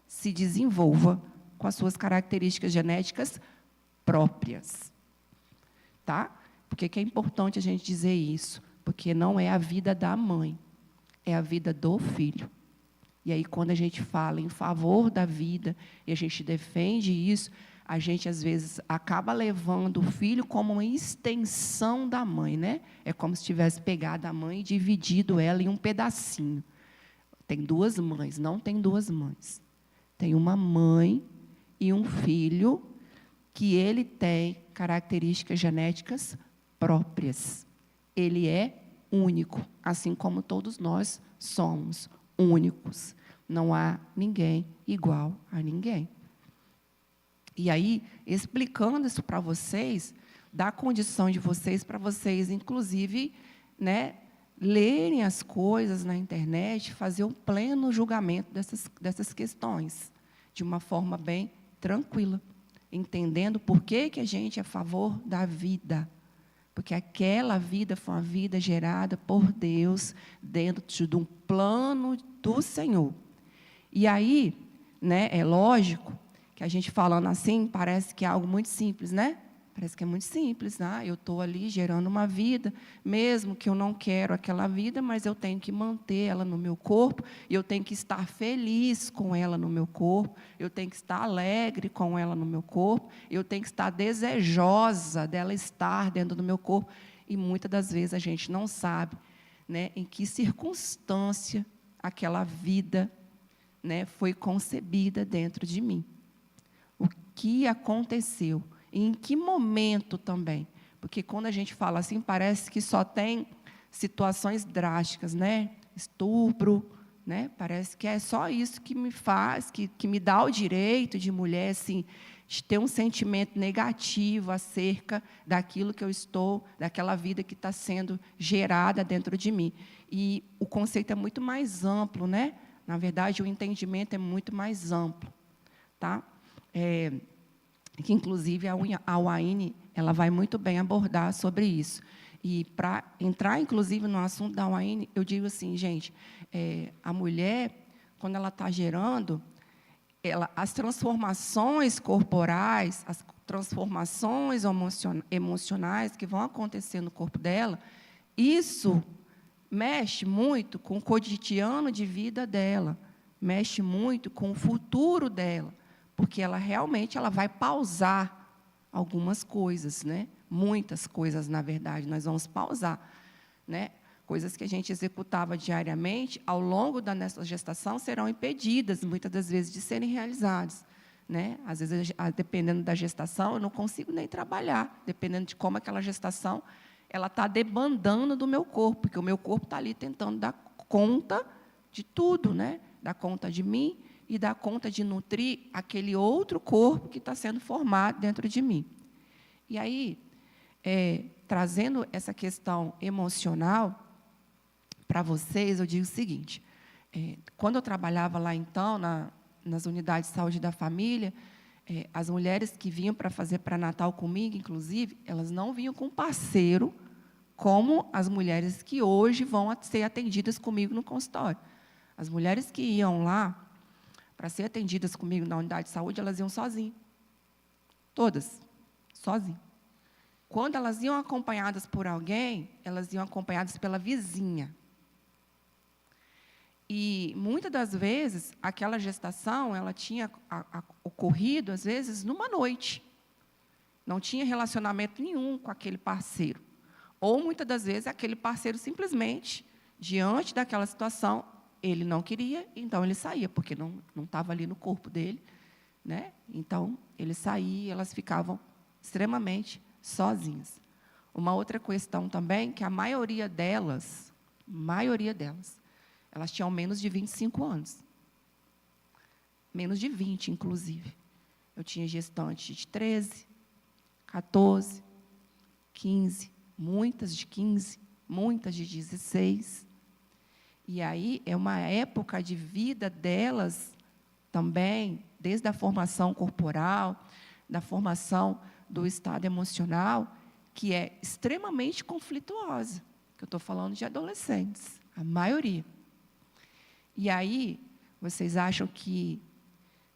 se desenvolva com as suas características genéticas próprias. Tá? Por que é importante a gente dizer isso? Porque não é a vida da mãe, é a vida do filho. E aí, quando a gente fala em favor da vida, e a gente defende isso, a gente, às vezes, acaba levando o filho como uma extensão da mãe, né? É como se tivesse pegado a mãe e dividido ela em um pedacinho. Tem duas mães, não tem duas mães. Tem uma mãe e um filho que ele tem características genéticas próprias. Ele é único, assim como todos nós somos únicos. Não há ninguém igual a ninguém. E aí, explicando isso para vocês, dá condição de vocês, para vocês, inclusive, né, lerem as coisas na internet, fazer um pleno julgamento dessas questões, de uma forma bem tranquila, entendendo por que a gente é a favor da vida. Porque aquela vida foi uma vida gerada por Deus, dentro de um plano do Senhor. E aí, né, é lógico que a gente falando assim, parece que é algo muito simples, né? Parece que é muito simples, né? Eu estou ali gerando uma vida, mesmo que eu não quero aquela vida, mas eu tenho que manter ela no meu corpo, e eu tenho que estar feliz com ela no meu corpo, eu tenho que estar alegre com ela no meu corpo, eu tenho que estar desejosa dela estar dentro do meu corpo. E muitas das vezes a gente não sabe, né, em que circunstância aquela vida, né, foi concebida dentro de mim. O que aconteceu? E em que momento também? Porque quando a gente fala assim, parece que só tem situações drásticas, né? Estupro, né? Parece que é só isso que me faz, que me dá o direito de mulher, assim, de ter um sentimento negativo acerca daquilo que eu estou, daquela vida que está sendo gerada dentro de mim. E o conceito é muito mais amplo, né? Na verdade, o entendimento é muito mais amplo, tá? Que, inclusive, a Waine, ela vai muito bem abordar sobre isso. E, para entrar, inclusive, no assunto da Waine, eu digo assim, gente, a mulher, quando ela está gerando, as transformações corporais, as transformações emocionais que vão acontecer no corpo dela, isso mexe muito com o cotidiano de vida dela, mexe muito com o futuro dela, porque ela realmente vai pausar algumas coisas, né? Muitas coisas, na verdade, nós vamos pausar, né? Coisas que a gente executava diariamente, ao longo da nossa gestação, serão impedidas, muitas das vezes, de serem realizadas, né? Às vezes, dependendo da gestação, eu não consigo nem trabalhar, dependendo de como aquela gestação ela está demandando do meu corpo, porque o meu corpo está ali tentando dar conta de tudo, né? Dar conta de mim e dar conta de nutrir aquele outro corpo que está sendo formado dentro de mim. E aí, trazendo essa questão emocional para vocês, eu digo o seguinte, quando eu trabalhava lá, então, nas unidades de saúde da família, as mulheres que vinham para fazer pré-natal comigo, inclusive, elas não vinham com parceiro, como as mulheres que hoje vão ser atendidas comigo no consultório. As mulheres que iam lá para ser atendidas comigo na unidade de saúde, elas iam sozinhas. Todas, sozinhas. Quando elas iam acompanhadas por alguém, elas iam acompanhadas pela vizinha. E, muitas das vezes, aquela gestação, ela tinha ocorrido, às vezes, numa noite. Não tinha relacionamento nenhum com aquele parceiro. Ou, muitas das vezes, aquele parceiro, simplesmente, diante daquela situação, ele não queria, então ele saía, porque não estava ali no corpo dele, né? Então, ele saía e elas ficavam extremamente sozinhas. Uma outra questão também, que a maioria delas, elas tinham menos de 25 anos. Menos de 20, inclusive. Eu tinha gestante de 13, 14, 15, muitas de 15, muitas de 16. E aí é uma época de vida delas também, desde a formação corporal, da formação do estado emocional, que é extremamente conflituosa, que eu estou falando de adolescentes, a maioria. E aí, vocês acham que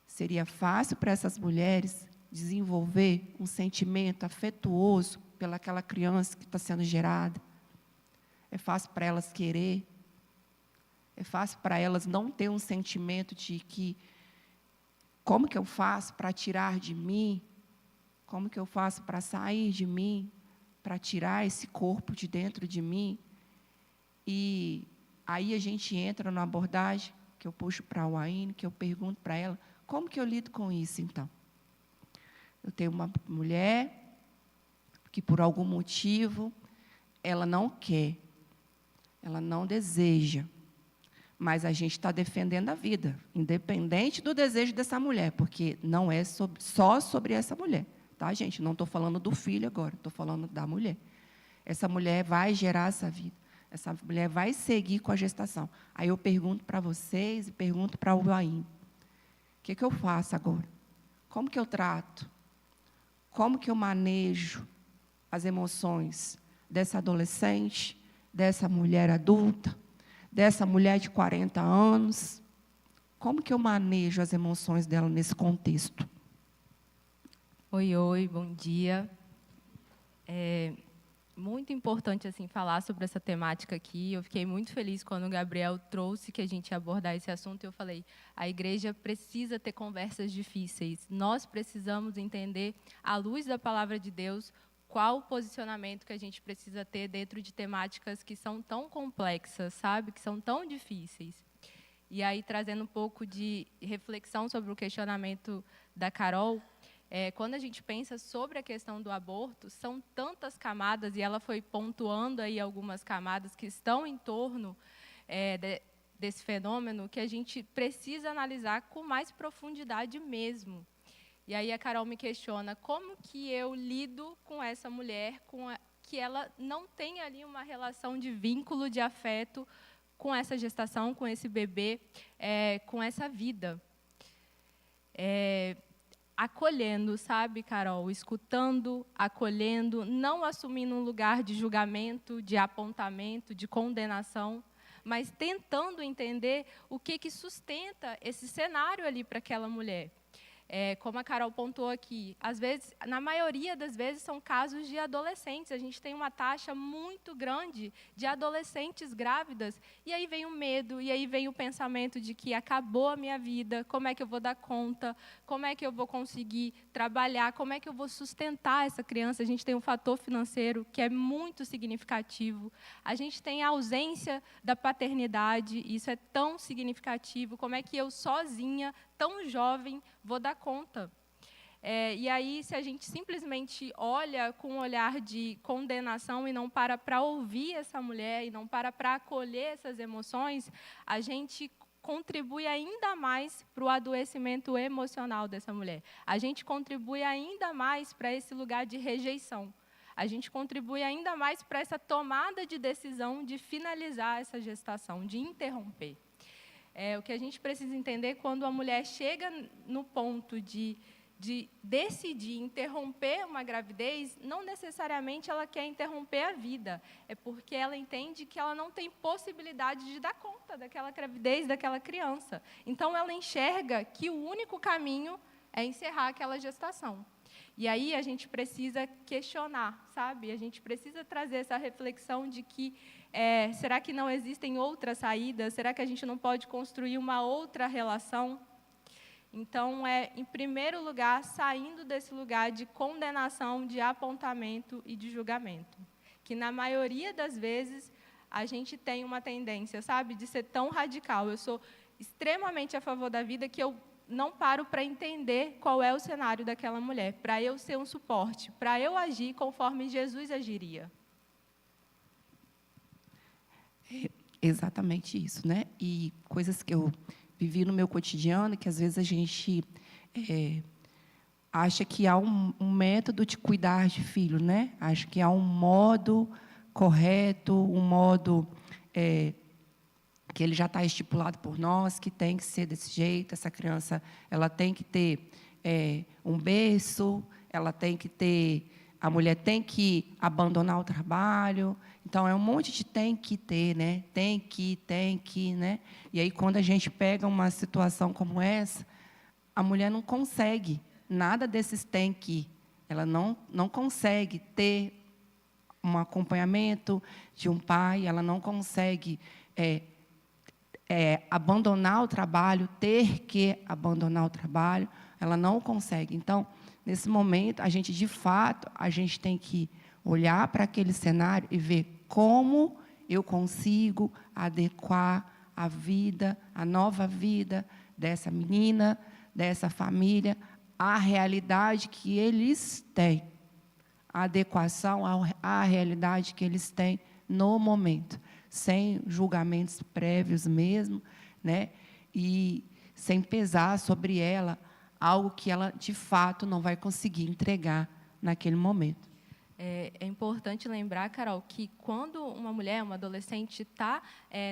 seria fácil para essas mulheres desenvolver um sentimento afetuoso pelaquela criança que está sendo gerada? É fácil para elas querer? É fácil para elas não ter um sentimento de que, como que eu faço para tirar de mim? Como que eu faço para sair de mim? Para tirar esse corpo de dentro de mim? E aí a gente entra na abordagem, que eu puxo para a Waine, que eu pergunto para ela, como que eu lido com isso, então? Eu tenho uma mulher que, por algum motivo, ela não quer, ela não deseja, mas a gente está defendendo a vida, independente do desejo dessa mulher, porque não é só sobre essa mulher, tá, gente? Não estou falando do filho agora, estou falando da mulher. Essa mulher vai gerar essa vida, essa mulher vai seguir com a gestação. Aí eu pergunto para vocês e pergunto para o Waine, o que eu faço agora? Como que eu trato? Como que eu manejo as emoções dessa adolescente, dessa mulher adulta, dessa mulher de 40 anos? Como que eu manejo as emoções dela nesse contexto? Oi, bom dia. É muito importante assim falar sobre essa temática aqui. Eu fiquei muito feliz quando o Gabriel trouxe que a gente ia abordar esse assunto. Eu falei, a igreja precisa ter conversas difíceis. Nós precisamos entender, à luz da palavra de Deus, qual o posicionamento que a gente precisa ter dentro de temáticas que são tão complexas, sabe? Que são tão difíceis. E aí, trazendo um pouco de reflexão sobre o questionamento da Carol, quando a gente pensa sobre a questão do aborto, são tantas camadas, e ela foi pontuando aí algumas camadas que estão em torno desse fenômeno, que a gente precisa analisar com mais profundidade mesmo. E aí a Carol me questiona, como que eu lido com essa mulher, que ela não tem ali uma relação de vínculo, de afeto com essa gestação, com esse bebê, com essa vida. Acolhendo, sabe, Carol? Escutando, acolhendo, não assumindo um lugar de julgamento, de apontamento, de condenação, mas tentando entender o que sustenta esse cenário ali para aquela mulher. Como a Carol pontuou aqui, às vezes, na maioria das vezes, são casos de adolescentes. A gente tem uma taxa muito grande de adolescentes grávidas, e aí vem o medo, e aí vem o pensamento de que acabou a minha vida, como é que eu vou dar conta, como é que eu vou conseguir trabalhar, como é que eu vou sustentar essa criança. A gente tem um fator financeiro que é muito significativo, a gente tem a ausência da paternidade, e isso é tão significativo, como é que eu sozinha, tão jovem, vou dar conta. E aí, se a gente simplesmente olha com um olhar de condenação e não para ouvir essa mulher, e não para acolher essas emoções, a gente contribui ainda mais para o adoecimento emocional dessa mulher. A gente contribui ainda mais para esse lugar de rejeição. A gente contribui ainda mais para essa tomada de decisão de finalizar essa gestação, de interromper. O que a gente precisa entender quando a mulher chega no ponto de decidir interromper uma gravidez, não necessariamente ela quer interromper a vida, é porque ela entende que ela não tem possibilidade de dar conta daquela gravidez, daquela criança. Então, ela enxerga que o único caminho é encerrar aquela gestação. E aí a gente precisa questionar, sabe? A gente precisa trazer essa reflexão de que será que não existem outras saídas? Será que a gente não pode construir uma outra relação? Então, em primeiro lugar, saindo desse lugar de condenação, de apontamento e de julgamento. Que, na maioria das vezes, a gente tem uma tendência, sabe, de ser tão radical. Eu sou extremamente a favor da vida que eu não paro para entender qual é o cenário daquela mulher, para eu ser um suporte, para eu agir conforme Jesus agiria. Exatamente isso, né? E coisas que eu vivi no meu cotidiano, que às vezes a gente acha que há um método de cuidar de filho, né? Acha que há um modo correto, um modo que ele já está estipulado por nós, que tem que ser desse jeito. Essa criança, ela tem que ter um berço, ela tem que ter, a mulher tem que abandonar o trabalho. Então, é um monte de tem que ter, né? Tem que, né? E aí, quando a gente pega uma situação como essa, a mulher não consegue nada desses tem que. Ela não consegue ter um acompanhamento de um pai, ela não consegue abandonar o trabalho, ter que abandonar o trabalho, ela não consegue. Então, nesse momento, a gente, de fato, a gente tem que olhar para aquele cenário e ver como eu consigo adequar a vida, a nova vida dessa menina, dessa família, à realidade que eles têm, a adequação à realidade que eles têm no momento, sem julgamentos prévios mesmo, né? E sem pesar sobre ela algo que ela, de fato, não vai conseguir entregar naquele momento. É importante lembrar, Carol, que quando uma mulher, uma adolescente está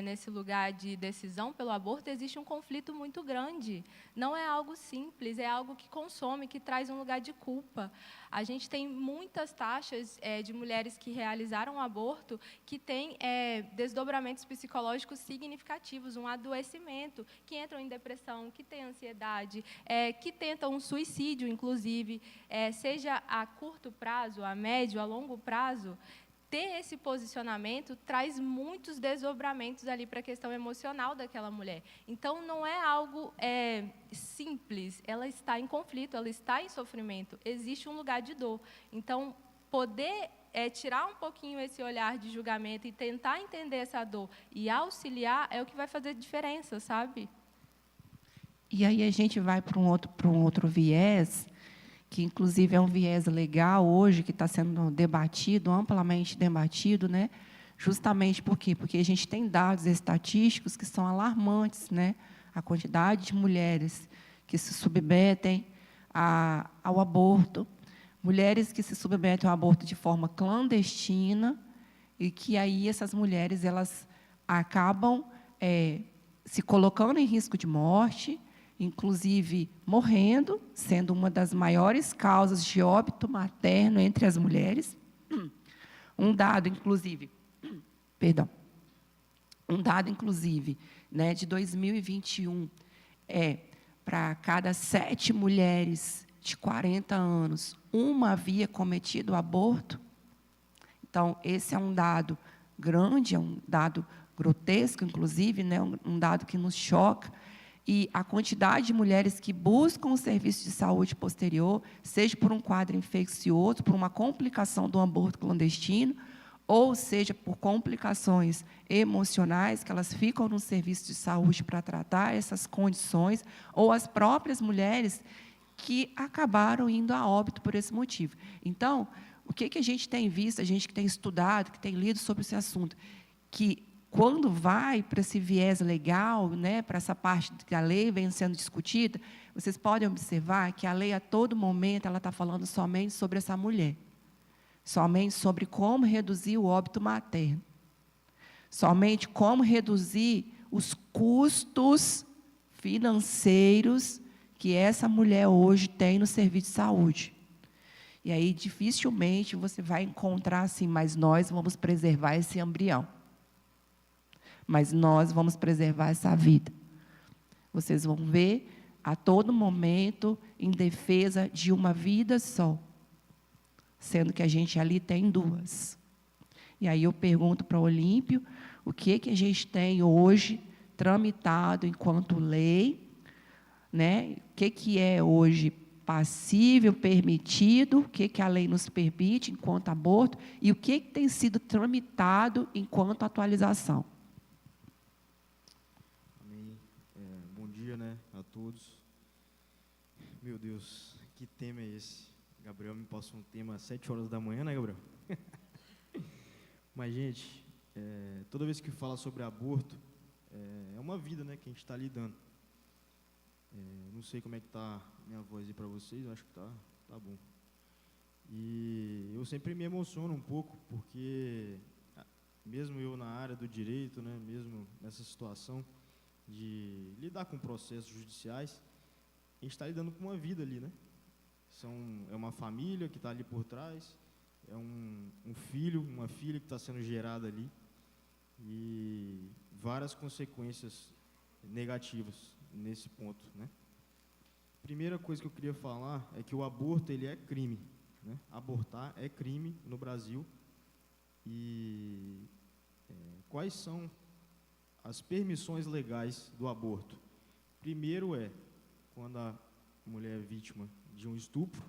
nesse lugar de decisão pelo aborto, existe um conflito muito grande. Não é algo simples, é algo que consome, que traz um lugar de culpa. A gente tem muitas taxas de mulheres que realizaram o aborto que têm desdobramentos psicológicos significativos, um adoecimento, que entram em depressão, que têm ansiedade, que tentam um suicídio, inclusive, seja a curto prazo, a médio, a longo prazo. Ter esse posicionamento traz muitos desdobramentos ali para a questão emocional daquela mulher. Então, não é algo simples, ela está em conflito, ela está em sofrimento, existe um lugar de dor. Então, poder tirar um pouquinho esse olhar de julgamento e tentar entender essa dor e auxiliar é o que vai fazer diferença, sabe? E aí a gente vai para um outro viés, que inclusive é um viés legal hoje, que está sendo debatido, amplamente debatido, né? Justamente por quê? Porque a gente tem dados estatísticos que são alarmantes, né? A quantidade de mulheres que se submetem ao aborto, mulheres que se submetem ao aborto de forma clandestina, e que aí essas mulheres elas acabam se colocando em risco de morte, inclusive morrendo, sendo uma das maiores causas de óbito materno entre as mulheres. Um dado, inclusive, né, de 2021, para cada 7 mulheres de 40 anos, uma havia cometido aborto. Então, esse é um dado grande, é um dado grotesco, inclusive, né, um dado que nos choca. E a quantidade de mulheres que buscam o serviço de saúde posterior, seja por um quadro infeccioso, por uma complicação do aborto clandestino, ou seja, por complicações emocionais, que elas ficam no serviço de saúde para tratar essas condições, ou as próprias mulheres que acabaram indo a óbito por esse motivo. Então, o que a gente tem visto, a gente que tem estudado, que tem lido sobre esse assunto, que quando vai para esse viés legal, né, para essa parte que a lei vem sendo discutida, vocês podem observar que a lei, a todo momento, ela está falando somente sobre essa mulher. Somente sobre como reduzir o óbito materno. Somente como reduzir os custos financeiros que essa mulher hoje tem no serviço de saúde. E aí, dificilmente, você vai encontrar assim, mas nós vamos preservar esse embrião. Mas nós vamos preservar essa vida. Vocês vão ver, a todo momento, em defesa de uma vida só. Sendo que a gente ali tem 2. E aí eu pergunto para o Olímpio, o que a gente tem hoje tramitado enquanto lei, né? O que é hoje passível, permitido, o que a lei nos permite enquanto aborto, e o que tem sido tramitado enquanto atualização. Bom dia, né, a todos. Meu Deus, que tema é esse? Gabriel me passou um tema às 7 horas da manhã, né, Gabriel? Mas, gente, toda vez que fala sobre aborto, é uma vida, né, que a gente está lidando. Não sei como é que tá minha voz aí para vocês, acho que tá bom. E eu sempre me emociono um pouco, porque mesmo eu na área do direito, né, mesmo nessa situação de lidar com processos judiciais, a gente está lidando com uma vida ali, né? É uma família que está ali por trás, é um filho, uma filha que está sendo gerada ali, e várias consequências negativas nesse ponto, né? Primeira coisa que eu queria falar é que o aborto, ele é crime, né? Abortar é crime no Brasil. E quais são as permissões legais do aborto? Primeiro quando a mulher é vítima de um estupro,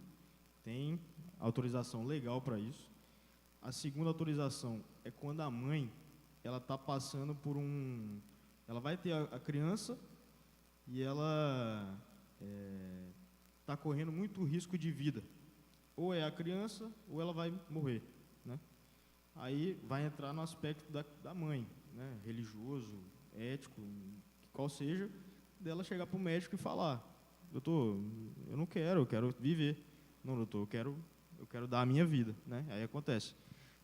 tem autorização legal para isso. A segunda autorização é quando a mãe ela está passando por ela vai ter a criança e ela está correndo muito risco de vida. Ou é a criança ou ela vai morrer, né? Aí vai entrar no aspecto da mãe, né? Religioso, ético, qual seja, dela chegar para o médico e falar: doutor, eu não quero, eu quero viver. Não, doutor, eu quero dar a minha vida, né? Aí acontece.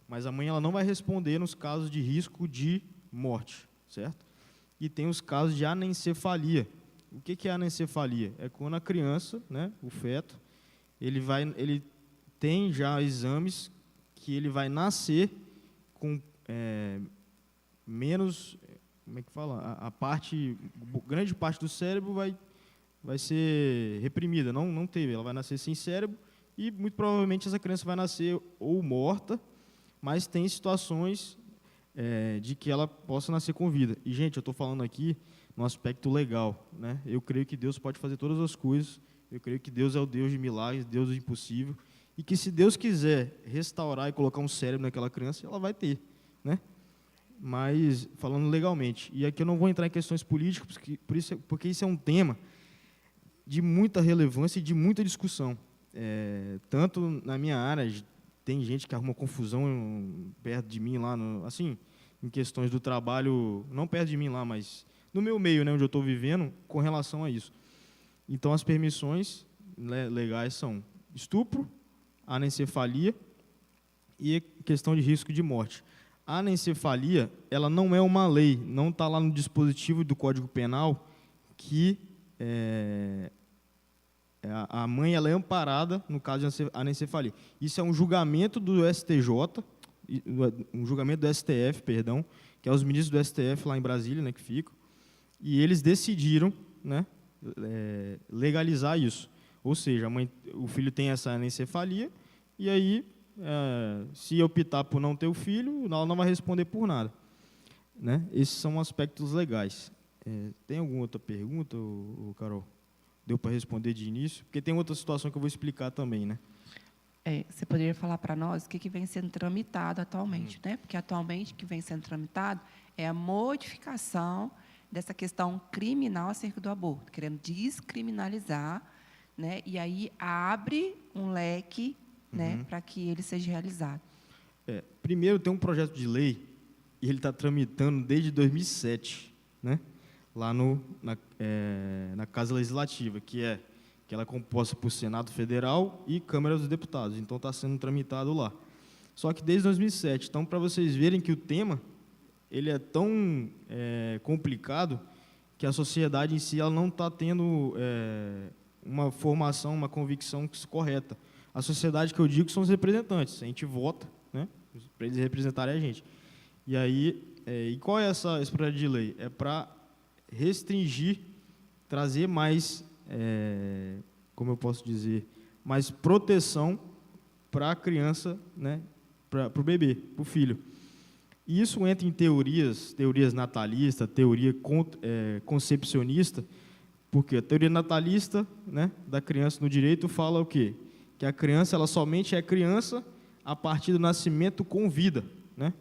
Mas a mãe ela não vai responder nos casos de risco de morte, certo? E tem os casos de anencefalia. O que é anencefalia? É quando a criança, né, o feto, ele tem já exames que ele vai nascer com menos, como é que fala? Grande parte do cérebro vai ser reprimida, não teve, ela vai nascer sem cérebro e muito provavelmente essa criança vai nascer ou morta, mas tem situações de que ela possa nascer com vida. E, gente, eu estou falando aqui no aspecto legal, né? Eu creio que Deus pode fazer todas as coisas, eu creio que Deus é o Deus de milagres, Deus do impossível, e que se Deus quiser restaurar e colocar um cérebro naquela criança, ela vai ter, né? Mas, falando legalmente, e aqui eu não vou entrar em questões políticas, porque isso é um tema de muita relevância e de muita discussão. Tanto na minha área, tem gente que arruma confusão perto de mim lá, assim, em questões do trabalho, não perto de mim lá, mas no meu meio, né, onde eu estou vivendo, com relação a isso. Então, as permissões legais são estupro, anencefalia e questão de risco de morte. A anencefalia, ela não é uma lei, não está lá no dispositivo do Código Penal que a mãe ela é amparada no caso de anencefalia. Isso é um julgamento do STJ, um julgamento do STF, perdão, que é os ministros do STF lá em Brasília, né, que ficam, e eles decidiram, né, legalizar isso. Ou seja, o filho tem essa anencefalia, e aí, se optar por não ter o filho, ela não vai responder por nada, né? Esses são aspectos legais. Tem alguma outra pergunta, Carol? Deu para responder de início? Porque tem outra situação que eu vou explicar também, né? Você poderia falar para nós o que vem sendo tramitado atualmente, né? Porque atualmente o que vem sendo tramitado é a modificação dessa questão criminal acerca do aborto, querendo descriminalizar, né? E aí abre um leque, né, para que ele seja realizado. Primeiro, tem um projeto de lei, e ele está tramitando desde 2007, né? Lá na Casa Legislativa, que ela é composta por Senado Federal e Câmara dos Deputados. Então, está sendo tramitado lá. Só que desde 2007. Então, para vocês verem que o tema ele é tão complicado que a sociedade em si ela não está tendo uma formação, uma convicção correta. A sociedade que eu digo são os representantes. A gente vota, né, para eles representarem a gente. E aí, e qual é esse projeto de lei? É para restringir, trazer mais, como eu posso dizer, mais proteção para a criança, né, para o bebê, para o filho. E isso entra em teorias natalistas, teoria concepcionista, porque a teoria natalista, né, da criança no direito fala o quê? Que a criança ela somente é criança a partir do nascimento com vida, né?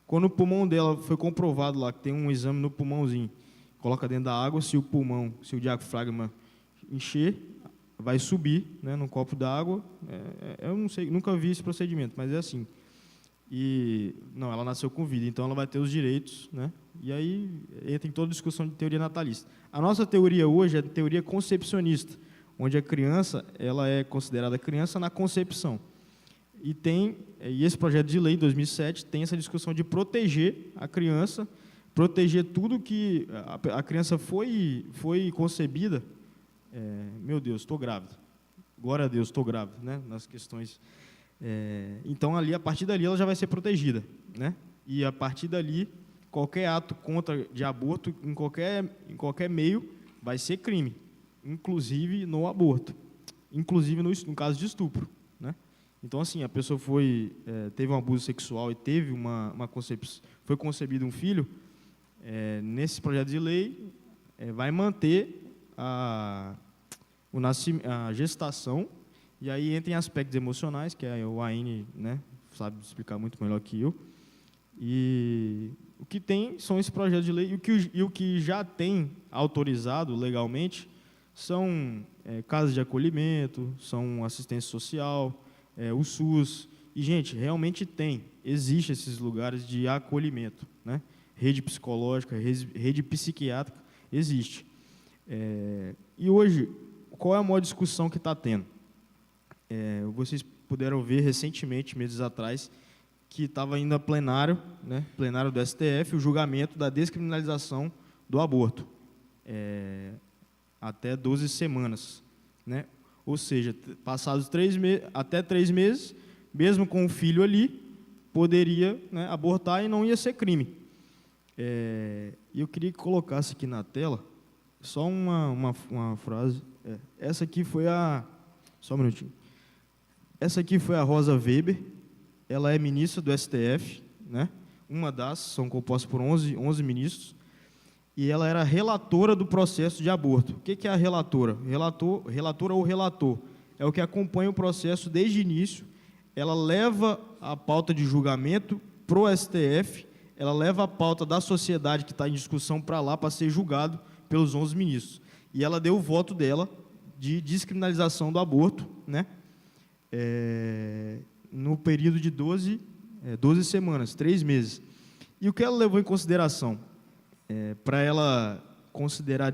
Quando o pulmão dela foi comprovado lá, que tem um exame no pulmãozinho, coloca dentro da água, se o diafragma encher, vai subir, né, num copo d'água. Eu não sei, nunca vi esse procedimento, mas é assim. E não, ela nasceu com vida, então ela vai ter os direitos, né? E aí entra em toda a discussão de teoria natalista. A nossa teoria hoje é a teoria concepcionista, onde a criança ela é considerada criança na concepção. E esse projeto de lei, em 2007, tem essa discussão de proteger a criança, proteger tudo que a criança foi concebida. Meu Deus, estou grávida. Glória a Deus, estou grávida, né? Nas questões. Então, a partir dali, ela já vai ser protegida, né? E, a partir dali, qualquer ato de aborto, em qualquer meio, vai ser crime, inclusive no aborto, inclusive no caso de estupro, né? Então, assim, a pessoa teve um abuso sexual e teve foi concebido um filho, nesse projeto de lei, vai manter a gestação. E aí entra em aspectos emocionais, que o Aine, né, sabe explicar muito melhor que eu. E o que tem são esses projetos de lei, e o que já tem autorizado legalmente são casas de acolhimento, são assistência social, o SUS. E, gente, realmente existe esses lugares de acolhimento, né? Rede psicológica, rede psiquiátrica, existe. E hoje, qual é a maior discussão que está tendo? Vocês puderam ver recentemente, meses atrás, que estava indo a plenário, né, plenário do STF, o julgamento da descriminalização do aborto, até 12 semanas. Né? Ou seja, passados até 3 meses, mesmo com o filho ali, poderia, né, abortar e não ia ser crime. E eu queria que colocasse aqui na tela só uma frase. Essa aqui foi só um minutinho. Essa aqui foi a Rosa Weber, ela é ministra do STF, né? São compostas por 11 ministros, e ela era relatora do processo de aborto. O que é a relatora? Relatora ou relator? É o que acompanha o processo desde o início, ela leva a pauta de julgamento para o STF, ela leva a pauta da sociedade que está em discussão para lá, para ser julgado pelos 11 ministros. E ela deu o voto dela de descriminalização do aborto, né? No período de 12 semanas, 3 meses. E o que ela levou em consideração? Para ela considerar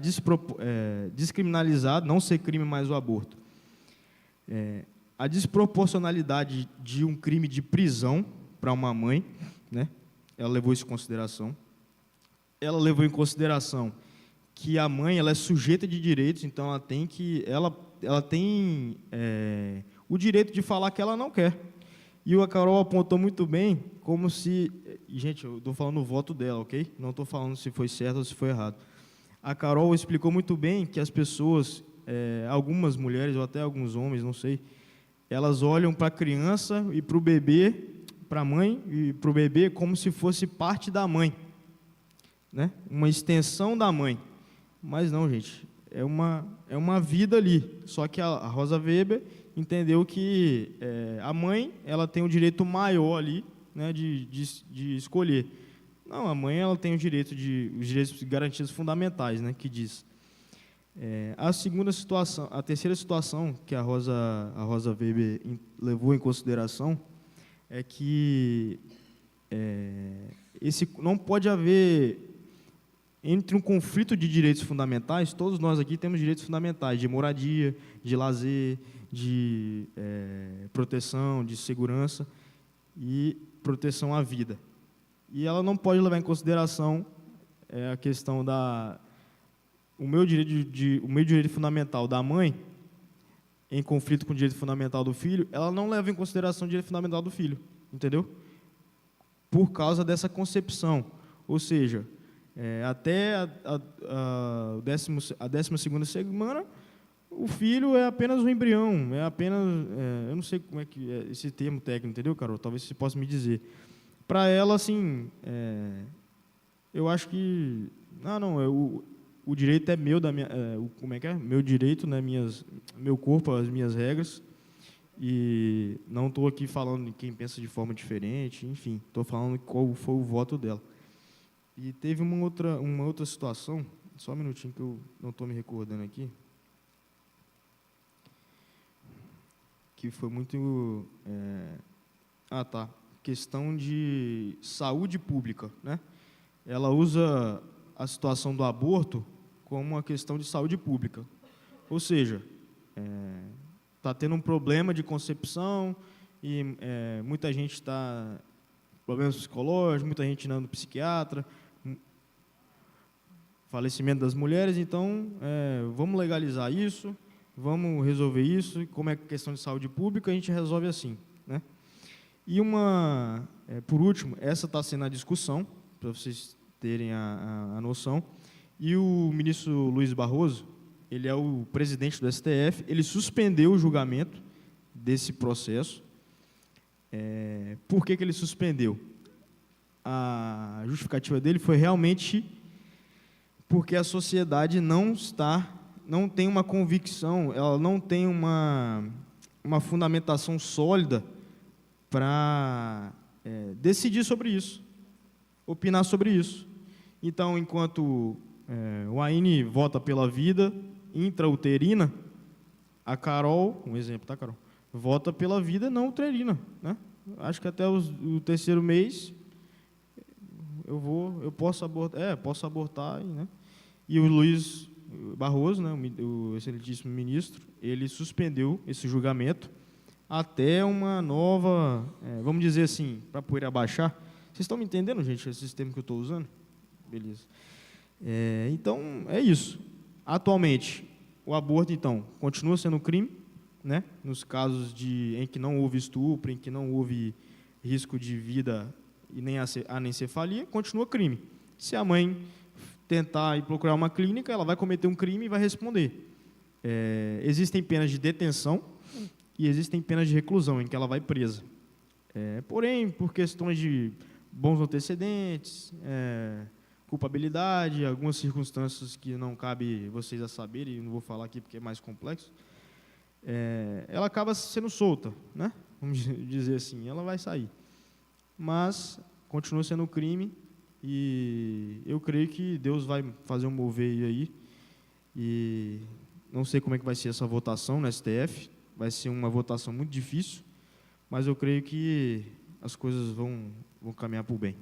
descriminalizado, não ser crime mais o aborto. A desproporcionalidade de um crime de prisão para uma mãe, né? Ela levou isso em consideração. Ela levou em consideração que a mãe ela é sujeita de direitos, então ela tem o direito de falar que ela não quer. E a Carol apontou muito bem, como se... Gente, eu estou falando o voto dela, ok? Não estou falando se foi certo ou se foi errado. A Carol explicou muito bem que as pessoas, algumas mulheres, ou até alguns homens, não sei, elas olham para a criança e para o bebê, para a mãe e para o bebê, como se fosse parte da mãe, né? Uma extensão da mãe. Mas não, gente, é uma vida ali. Só que a Rosa Weber entendeu que a mãe ela tem um direito maior ali, né, de escolher. Não, a mãe ela tem os direitos garantidos fundamentais, né, que diz. A terceira situação que a Rosa Weber levou em consideração é que não pode haver entre um conflito de direitos fundamentais. Todos nós aqui temos direitos fundamentais de moradia, de lazer, de proteção, de segurança e proteção à vida. E ela não pode levar em consideração a questão o meu direito fundamental da mãe em conflito com o direito fundamental do filho. Ela não leva em consideração o direito fundamental do filho, entendeu? Por causa dessa concepção. Ou seja, até a 12ª semana, o filho é apenas um embrião, eu não sei como é que é esse termo técnico, entendeu, Carol? Talvez você possa me dizer. Para ela, assim, eu acho que, o direito é meu, como é que é? Meu direito, né, meu corpo, as minhas regras, e não estou aqui falando de quem pensa de forma diferente, enfim, estou falando qual foi o voto dela. E teve uma outra situação, só um minutinho que eu não estou me recordando aqui. que foi muito... questão de saúde pública, né? Ela usa a situação do aborto como uma questão de saúde pública. Ou seja, está tendo um problema de concepção e muita gente está com problemas psicológicos, muita gente indo no psiquiatra, falecimento das mulheres, então vamos legalizar isso, vamos resolver isso, e como é questão de saúde pública, a gente resolve assim, né? E por último, essa está sendo a discussão, para vocês terem a noção, e o ministro Luiz Barroso, ele é o presidente do STF, ele suspendeu o julgamento desse processo. Por que ele suspendeu? A justificativa dele foi realmente porque a sociedade não tem uma convicção, ela não tem uma fundamentação sólida para decidir sobre isso, opinar sobre isso. Então, enquanto o Aine vota pela vida intrauterina, a Carol, um exemplo, tá, Carol? Vota pela vida não uterina, né? Acho que até o 3º mês eu posso abortar, né? E o Luiz Barroso, né, o excelentíssimo ministro, ele suspendeu esse julgamento até uma nova, vamos dizer assim, para poder abaixar. Vocês estão me entendendo, gente, esses termos que eu estou usando? Beleza. Então, é isso. Atualmente, o aborto, então, continua sendo crime, né? Nos casos em que não houve estupro, em que não houve risco de vida e nem anencefalia, continua crime. Se a mãe tentar ir procurar uma clínica, ela vai cometer um crime e vai responder. Existem penas de detenção e existem penas de reclusão, em que ela vai presa. Porém, por questões de bons antecedentes, culpabilidade, algumas circunstâncias que não cabe vocês a saberem, e não vou falar aqui porque é mais complexo, ela acaba sendo solta, né? Vamos dizer assim, ela vai sair. Mas continua sendo crime e eu creio que Deus vai fazer um mover aí. E não sei como é que vai ser essa votação no STF, vai ser uma votação muito difícil, mas eu creio que as coisas vão caminhar para o bem.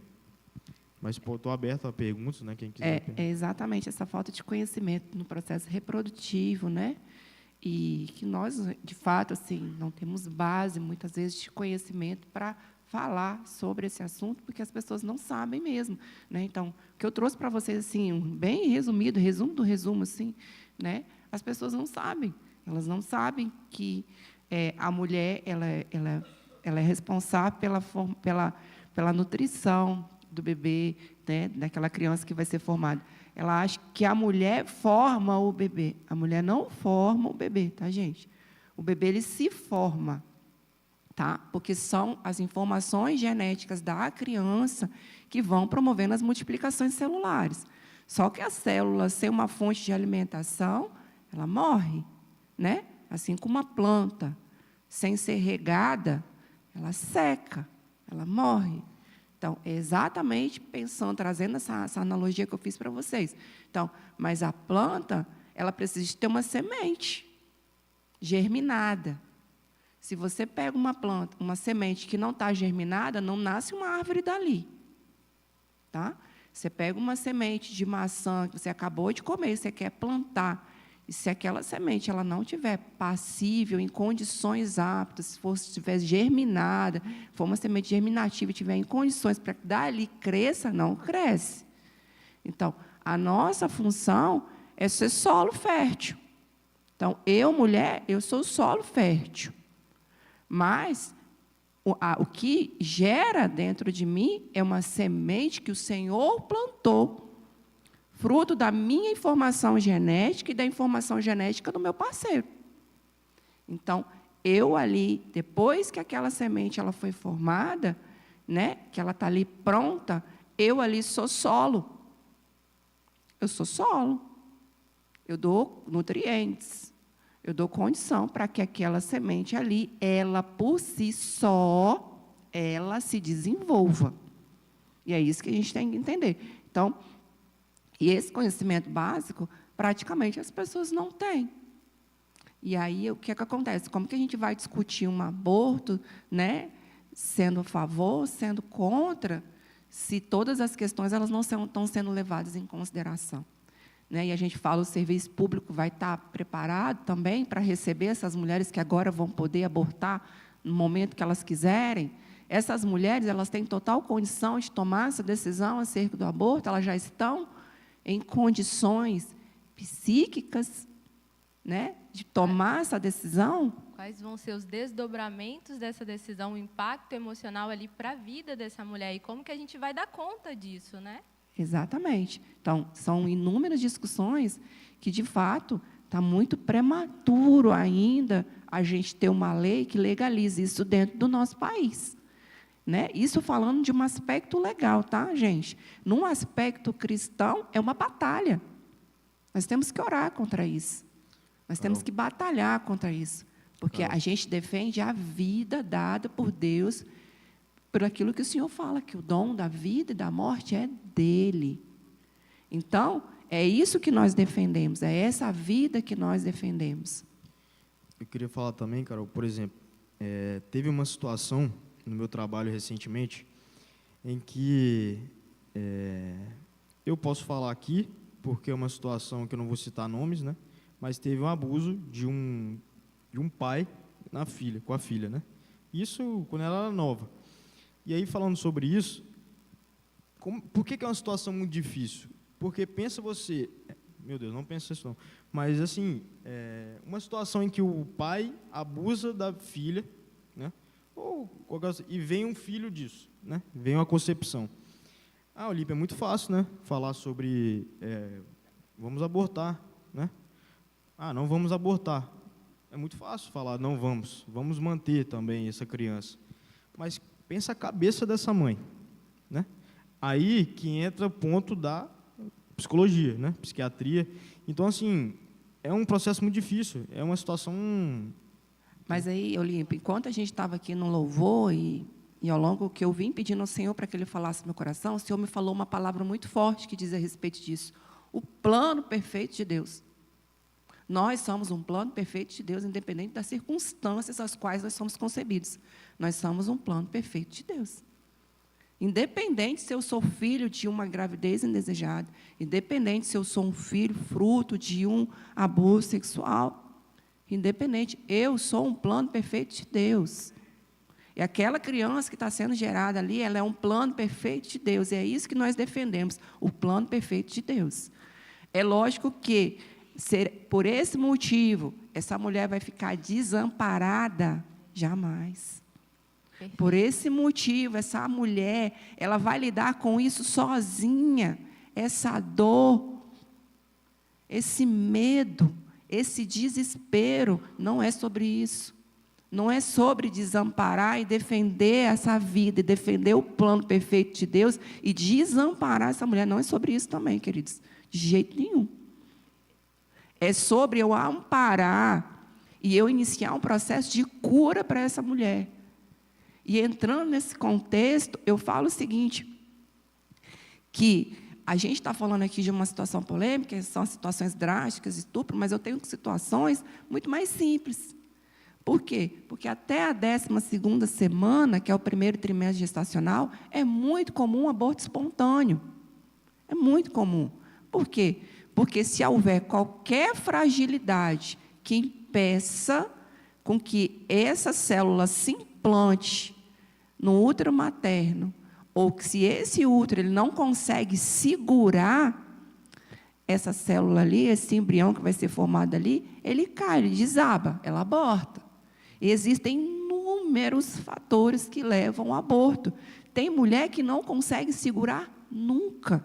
Mas estou aberto a perguntas, né? Quem quiser. É exatamente essa falta de conhecimento no processo reprodutivo, né? E que nós, de fato, assim, não temos base, muitas vezes, de conhecimento para falar sobre esse assunto, porque as pessoas não sabem mesmo, né? Então, o que eu trouxe para vocês, assim, bem resumido, resumo do resumo, assim, né? As pessoas não sabem, elas não sabem que a mulher ela é responsável pela nutrição do bebê, né? Daquela criança que vai ser formada. Ela acha que a mulher forma o bebê. A mulher não forma o bebê, tá, gente? O bebê, ele se forma, tá? Porque são as informações genéticas da criança que vão promovendo as multiplicações celulares. Só que a célula, sem uma fonte de alimentação, ela morre, né? Assim como uma planta, sem ser regada, ela seca, ela morre. Então, é exatamente pensando, trazendo essa analogia que eu fiz para vocês. Então, mas a planta, ela precisa de ter uma semente germinada. Se você pega uma planta, uma semente que não está germinada, não nasce uma árvore dali. Tá? Você pega uma semente de maçã que você acabou de comer, você quer plantar, e se aquela semente ela não estiver passível, em condições aptas, se estiver germinada, for uma semente germinativa e estiver em condições para que dali cresça, não cresce. Então, a nossa função é ser solo fértil. Então, eu, mulher, eu sou solo fértil. Mas o que gera dentro de mim é uma semente que o Senhor plantou, fruto da minha informação genética e da informação genética do meu parceiro. Então, eu ali, depois que aquela semente ela foi formada, né, que ela está ali pronta, eu ali sou solo. Eu sou solo. Eu dou nutrientes. Eu dou condição para que aquela semente ali, ela por si só, ela se desenvolva. E é isso que a gente tem que entender. Então, e esse conhecimento básico, praticamente as pessoas não têm. E aí, o que é que acontece? Como que a gente vai discutir um aborto, né, sendo a favor, sendo contra, se todas as questões elas não estão sendo levadas em consideração? Né? E a gente fala, o serviço público vai estar preparado também para receber essas mulheres que agora vão poder abortar no momento que elas quiserem. Essas mulheres, elas têm total condição de tomar essa decisão acerca do aborto, elas já estão em condições psíquicas, né, de tomar essa decisão. Quais vão ser os desdobramentos dessa decisão, o impacto emocional ali para a vida dessa mulher e como que a gente vai dar conta disso, né? Exatamente. Então, são inúmeras discussões que, de fato, está muito prematuro ainda a gente ter uma lei que legalize isso dentro do nosso país. Né? Isso falando de um aspecto legal, tá, gente? Num aspecto cristão, é uma batalha. Nós temos que orar contra isso. Nós temos que batalhar contra isso. Porque a gente defende a vida dada por Deus, por aquilo que o Senhor fala, que o dom da vida e da morte é dele. Então, é isso que nós defendemos, é essa vida que nós defendemos. Eu queria falar também, Carol, por exemplo, teve uma situação no meu trabalho recentemente, em que eu posso falar aqui, porque é uma situação que eu não vou citar nomes, né? Mas teve um abuso de um pai com a filha, né? Isso quando ela era nova. E aí, falando sobre isso, por que é uma situação muito difícil? Porque pensa você, meu Deus, não pensa isso não, mas assim, uma situação em que o pai abusa da filha, né? E vem um filho disso, né? Vem uma concepção. Olímpia, é muito fácil, né? Falar sobre vamos abortar, né? Não vamos abortar. É muito fácil falar, não vamos manter também essa criança. Mas pensa a cabeça dessa mãe, né? Aí que entra o ponto da psicologia, né? Psiquiatria. Então, assim, é um processo muito difícil, é uma situação... Mas aí, Olímpia, enquanto a gente estava aqui no louvor e ao longo que eu vim pedindo ao Senhor para que Ele falasse no meu coração, o Senhor me falou uma palavra muito forte que diz a respeito disso. O plano perfeito de Deus. Nós somos um plano perfeito de Deus, independente das circunstâncias às quais nós somos concebidos. Nós somos um plano perfeito de Deus. Independente se eu sou filho de uma gravidez indesejada, independente se eu sou um filho fruto de um abuso sexual, independente, eu sou um plano perfeito de Deus. E aquela criança que está sendo gerada ali, ela é um plano perfeito de Deus. E é isso que nós defendemos, o plano perfeito de Deus. É lógico que, por esse motivo, essa mulher vai ficar desamparada? Jamais. Perfeito. Por esse motivo, essa mulher, ela vai lidar com isso sozinha. Essa dor, esse medo, esse desespero, não é sobre isso. Não é sobre desamparar e defender essa vida, e defender o plano perfeito de Deus e desamparar essa mulher. Não é sobre isso também, queridos. De jeito nenhum. É sobre eu amparar e eu iniciar um processo de cura para essa mulher. E entrando nesse contexto, eu falo o seguinte, que a gente está falando aqui de uma situação polêmica, são situações drásticas, estupro, mas eu tenho situações muito mais simples. Por quê? Porque até a 12ª semana, que é o primeiro trimestre gestacional, é muito comum o aborto espontâneo. É muito comum. Por quê? Porque se houver qualquer fragilidade que impeça com que essa célula se implante no útero materno, ou que se esse útero ele não consegue segurar essa célula ali, esse embrião que vai ser formado ali, ele cai, ele desaba, ela aborta. Existem inúmeros fatores que levam ao aborto. Tem mulher que não consegue segurar nunca,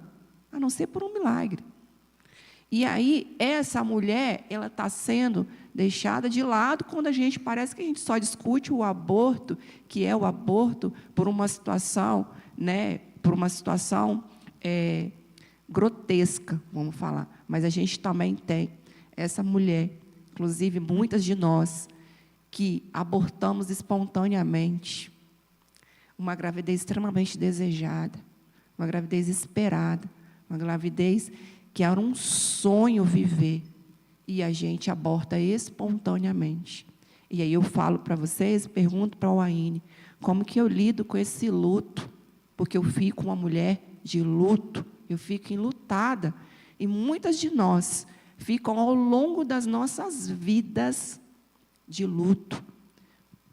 a não ser por um milagre. E aí, essa mulher, ela está sendo deixada de lado quando parece que a gente só discute o aborto, que é o aborto por uma situação, né, grotesca, vamos falar. Mas a gente também tem essa mulher, inclusive muitas de nós, que abortamos espontaneamente. Uma gravidez extremamente desejada, uma gravidez esperada, uma gravidez que era um sonho viver. e a gente aborta espontaneamente. E aí eu falo para vocês, pergunto para a Waine, como que eu lido com esse luto? Porque eu fico uma mulher de luto, eu fico enlutada. E muitas de nós ficam ao longo das nossas vidas de luto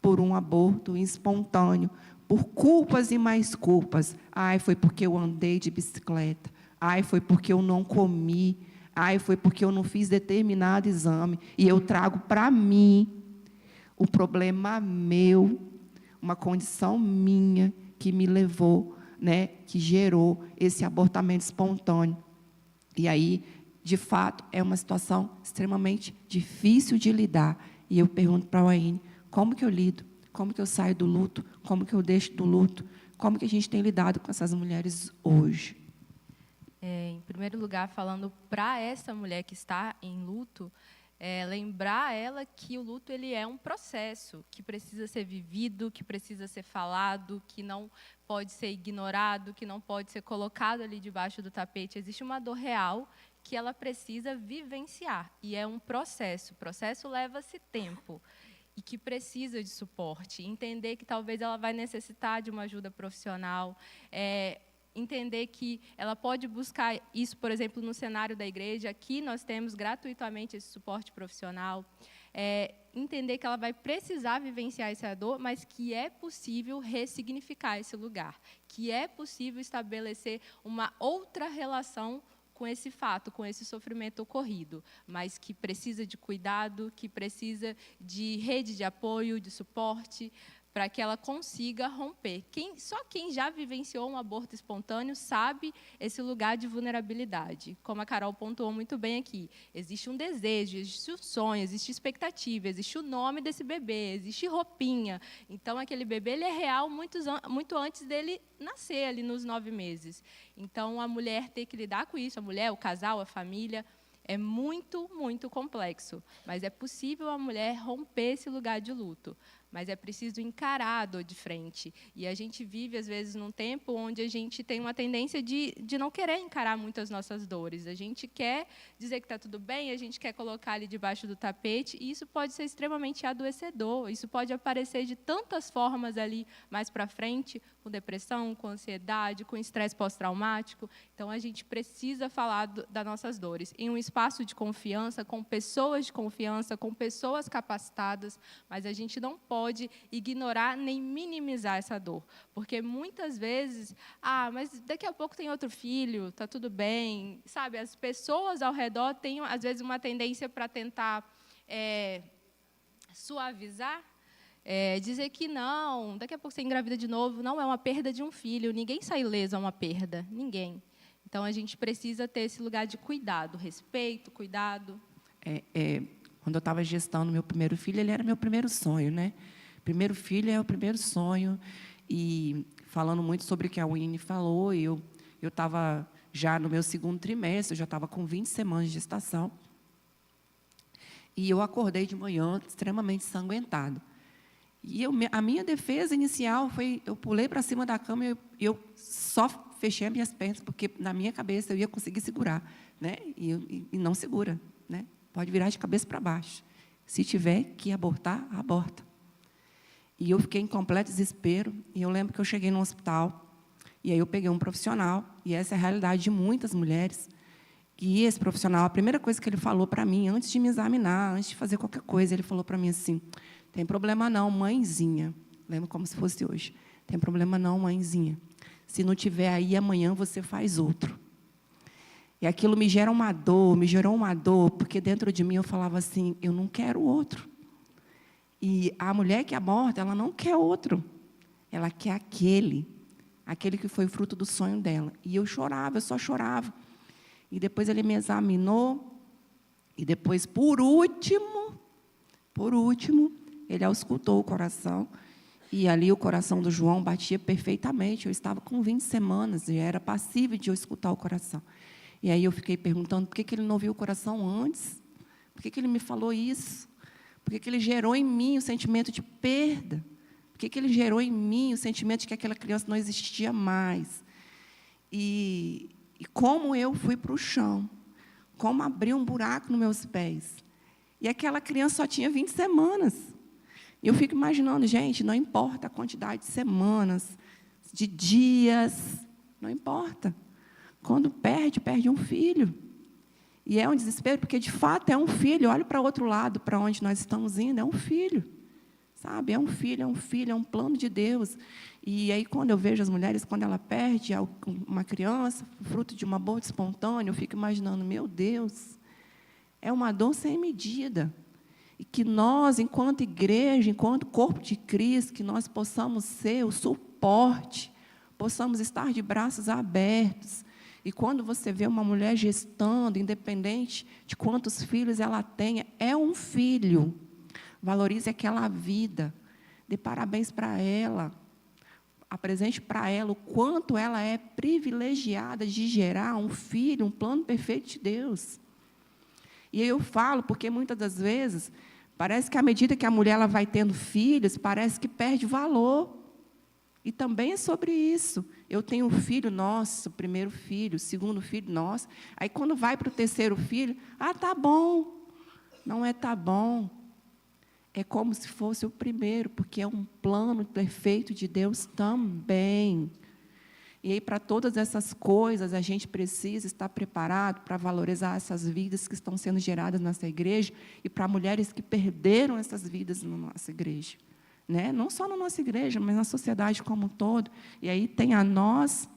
por um aborto espontâneo, por culpas e mais culpas. Ai, foi porque eu andei de bicicleta. Ai, foi porque eu não comi. Ai, foi porque eu não fiz determinado exame. E eu trago para mim o problema meu, uma condição minha que me levou, né, que gerou esse abortamento espontâneo. E aí, de fato, é uma situação extremamente difícil de lidar. E eu pergunto para a Waine, como que eu lido? Como que eu saio do luto? Como que eu deixo do luto? Como que a gente tem lidado com essas mulheres hoje? Em primeiro lugar, falando para essa mulher que está em luto, lembrar ela que o luto ele é um processo que precisa ser vivido, que precisa ser falado, que não pode ser ignorado, que não pode ser colocado ali debaixo do tapete. Existe uma dor real que ela precisa vivenciar, e é um processo. O processo leva-se tempo e que precisa de suporte. Entender que talvez ela vai necessitar de uma ajuda profissional, entender que ela pode buscar isso, por exemplo, no cenário da igreja. Aqui nós temos gratuitamente esse suporte profissional. Entender que ela vai precisar vivenciar essa dor, mas que é possível ressignificar esse lugar, que é possível estabelecer uma outra relação com esse fato, com esse sofrimento ocorrido, mas que precisa de cuidado, que precisa de rede de apoio, de suporte, para que ela consiga romper. Só quem já vivenciou um aborto espontâneo sabe esse lugar de vulnerabilidade. Como a Carol pontuou muito bem aqui, existe um desejo, existe um sonho, existe expectativa, existe o nome desse bebê, existe roupinha. Então, aquele bebê ele é real muito antes dele nascer, ali nos 9 meses. Então, a mulher ter que lidar com isso, a mulher, o casal, a família, é muito, muito complexo. Mas é possível a mulher romper esse lugar de luto. Mas é preciso encarar a dor de frente. E a gente vive, às vezes, num tempo onde a gente tem uma tendência de não querer encarar muito as nossas dores. A gente quer dizer que está tudo bem, a gente quer colocar ali debaixo do tapete, e isso pode ser extremamente adoecedor. Isso pode aparecer de tantas formas ali mais para frente, com depressão, com ansiedade, com estresse pós-traumático. Então, a gente precisa falar das nossas dores em um espaço de confiança, com pessoas de confiança, com pessoas capacitadas, mas a gente não pode ignorar nem minimizar essa dor, porque muitas vezes, mas daqui a pouco tem outro filho, está tudo bem, sabe? As pessoas ao redor têm, às vezes, uma tendência para tentar suavizar, dizer que não, daqui a pouco você engravida de novo, não é uma perda de um filho, ninguém sai ileso a uma perda, ninguém. Então, a gente precisa ter esse lugar de cuidado, respeito, cuidado. Quando eu estava gestando meu primeiro filho, ele era meu primeiro sonho, né? Primeiro filho é o primeiro sonho. E falando muito sobre o que a Waine falou, eu estava já no meu 2º trimestre, eu já estava com 20 semanas de gestação. E eu acordei de manhã extremamente ensanguentada. E a minha defesa inicial foi, eu pulei para cima da cama e eu só fechei as minhas pernas, porque na minha cabeça eu ia conseguir segurar, né? E não segura, né? Pode virar de cabeça para baixo. Se tiver que abortar, aborta. E eu fiquei em completo desespero. E eu lembro que eu cheguei no hospital, e aí eu peguei um profissional, e essa é a realidade de muitas mulheres, e esse profissional, a primeira coisa que ele falou para mim, antes de me examinar, antes de fazer qualquer coisa, ele falou para mim assim, tem problema não, mãezinha. Lembro como se fosse hoje. Tem problema não, mãezinha. Se não tiver aí, amanhã você faz outro. E aquilo me gerou uma dor, porque dentro de mim eu falava assim, eu não quero outro. E a mulher que aborta, ela não quer outro. Ela quer aquele que foi fruto do sonho dela. E eu chorava, eu só chorava. E depois ele me examinou, e depois, por último, ele auscultou o coração, e ali o coração do João batia perfeitamente. Eu estava com 20 semanas, e era passível de eu escutar o coração. E aí eu fiquei perguntando por que ele não ouviu o coração antes? Por que ele me falou isso? Por que ele gerou em mim o sentimento de perda? Por que ele gerou em mim o sentimento de que aquela criança não existia mais? E como eu fui para o chão, como abri um buraco nos meus pés. E aquela criança só tinha 20 semanas. E eu fico imaginando, gente, não importa a quantidade de semanas, de dias, não importa. Quando perde um filho. E é um desespero, porque, de fato, é um filho. Olha para o outro lado, para onde nós estamos indo, é um filho. Sabe? É um filho, é um plano de Deus. E aí, quando eu vejo as mulheres, quando ela perde uma criança, fruto de um aborto espontâneo, eu fico imaginando, meu Deus, é uma dor sem medida. E que nós, enquanto igreja, enquanto corpo de Cristo, que nós possamos ser o suporte, possamos estar de braços abertos. E quando você vê uma mulher gestando, independente de quantos filhos ela tenha, é um filho. Valorize aquela vida. Dê parabéns para ela. Apresente para ela o quanto ela é privilegiada de gerar um filho, um plano perfeito de Deus. E eu falo porque, muitas das vezes, parece que à medida que a mulher ela vai tendo filhos, parece que perde valor. E também é sobre isso. Eu tenho um filho nosso, primeiro filho, segundo filho nosso. Aí, quando vai para o terceiro filho, tá bom. Não é tá bom. É como se fosse o primeiro, porque é um plano perfeito de Deus também. E aí, para todas essas coisas, a gente precisa estar preparado para valorizar essas vidas que estão sendo geradas nessa igreja e para mulheres que perderam essas vidas na nossa igreja. Né? Não só na nossa igreja, mas na sociedade como um todo. E aí tem a nós,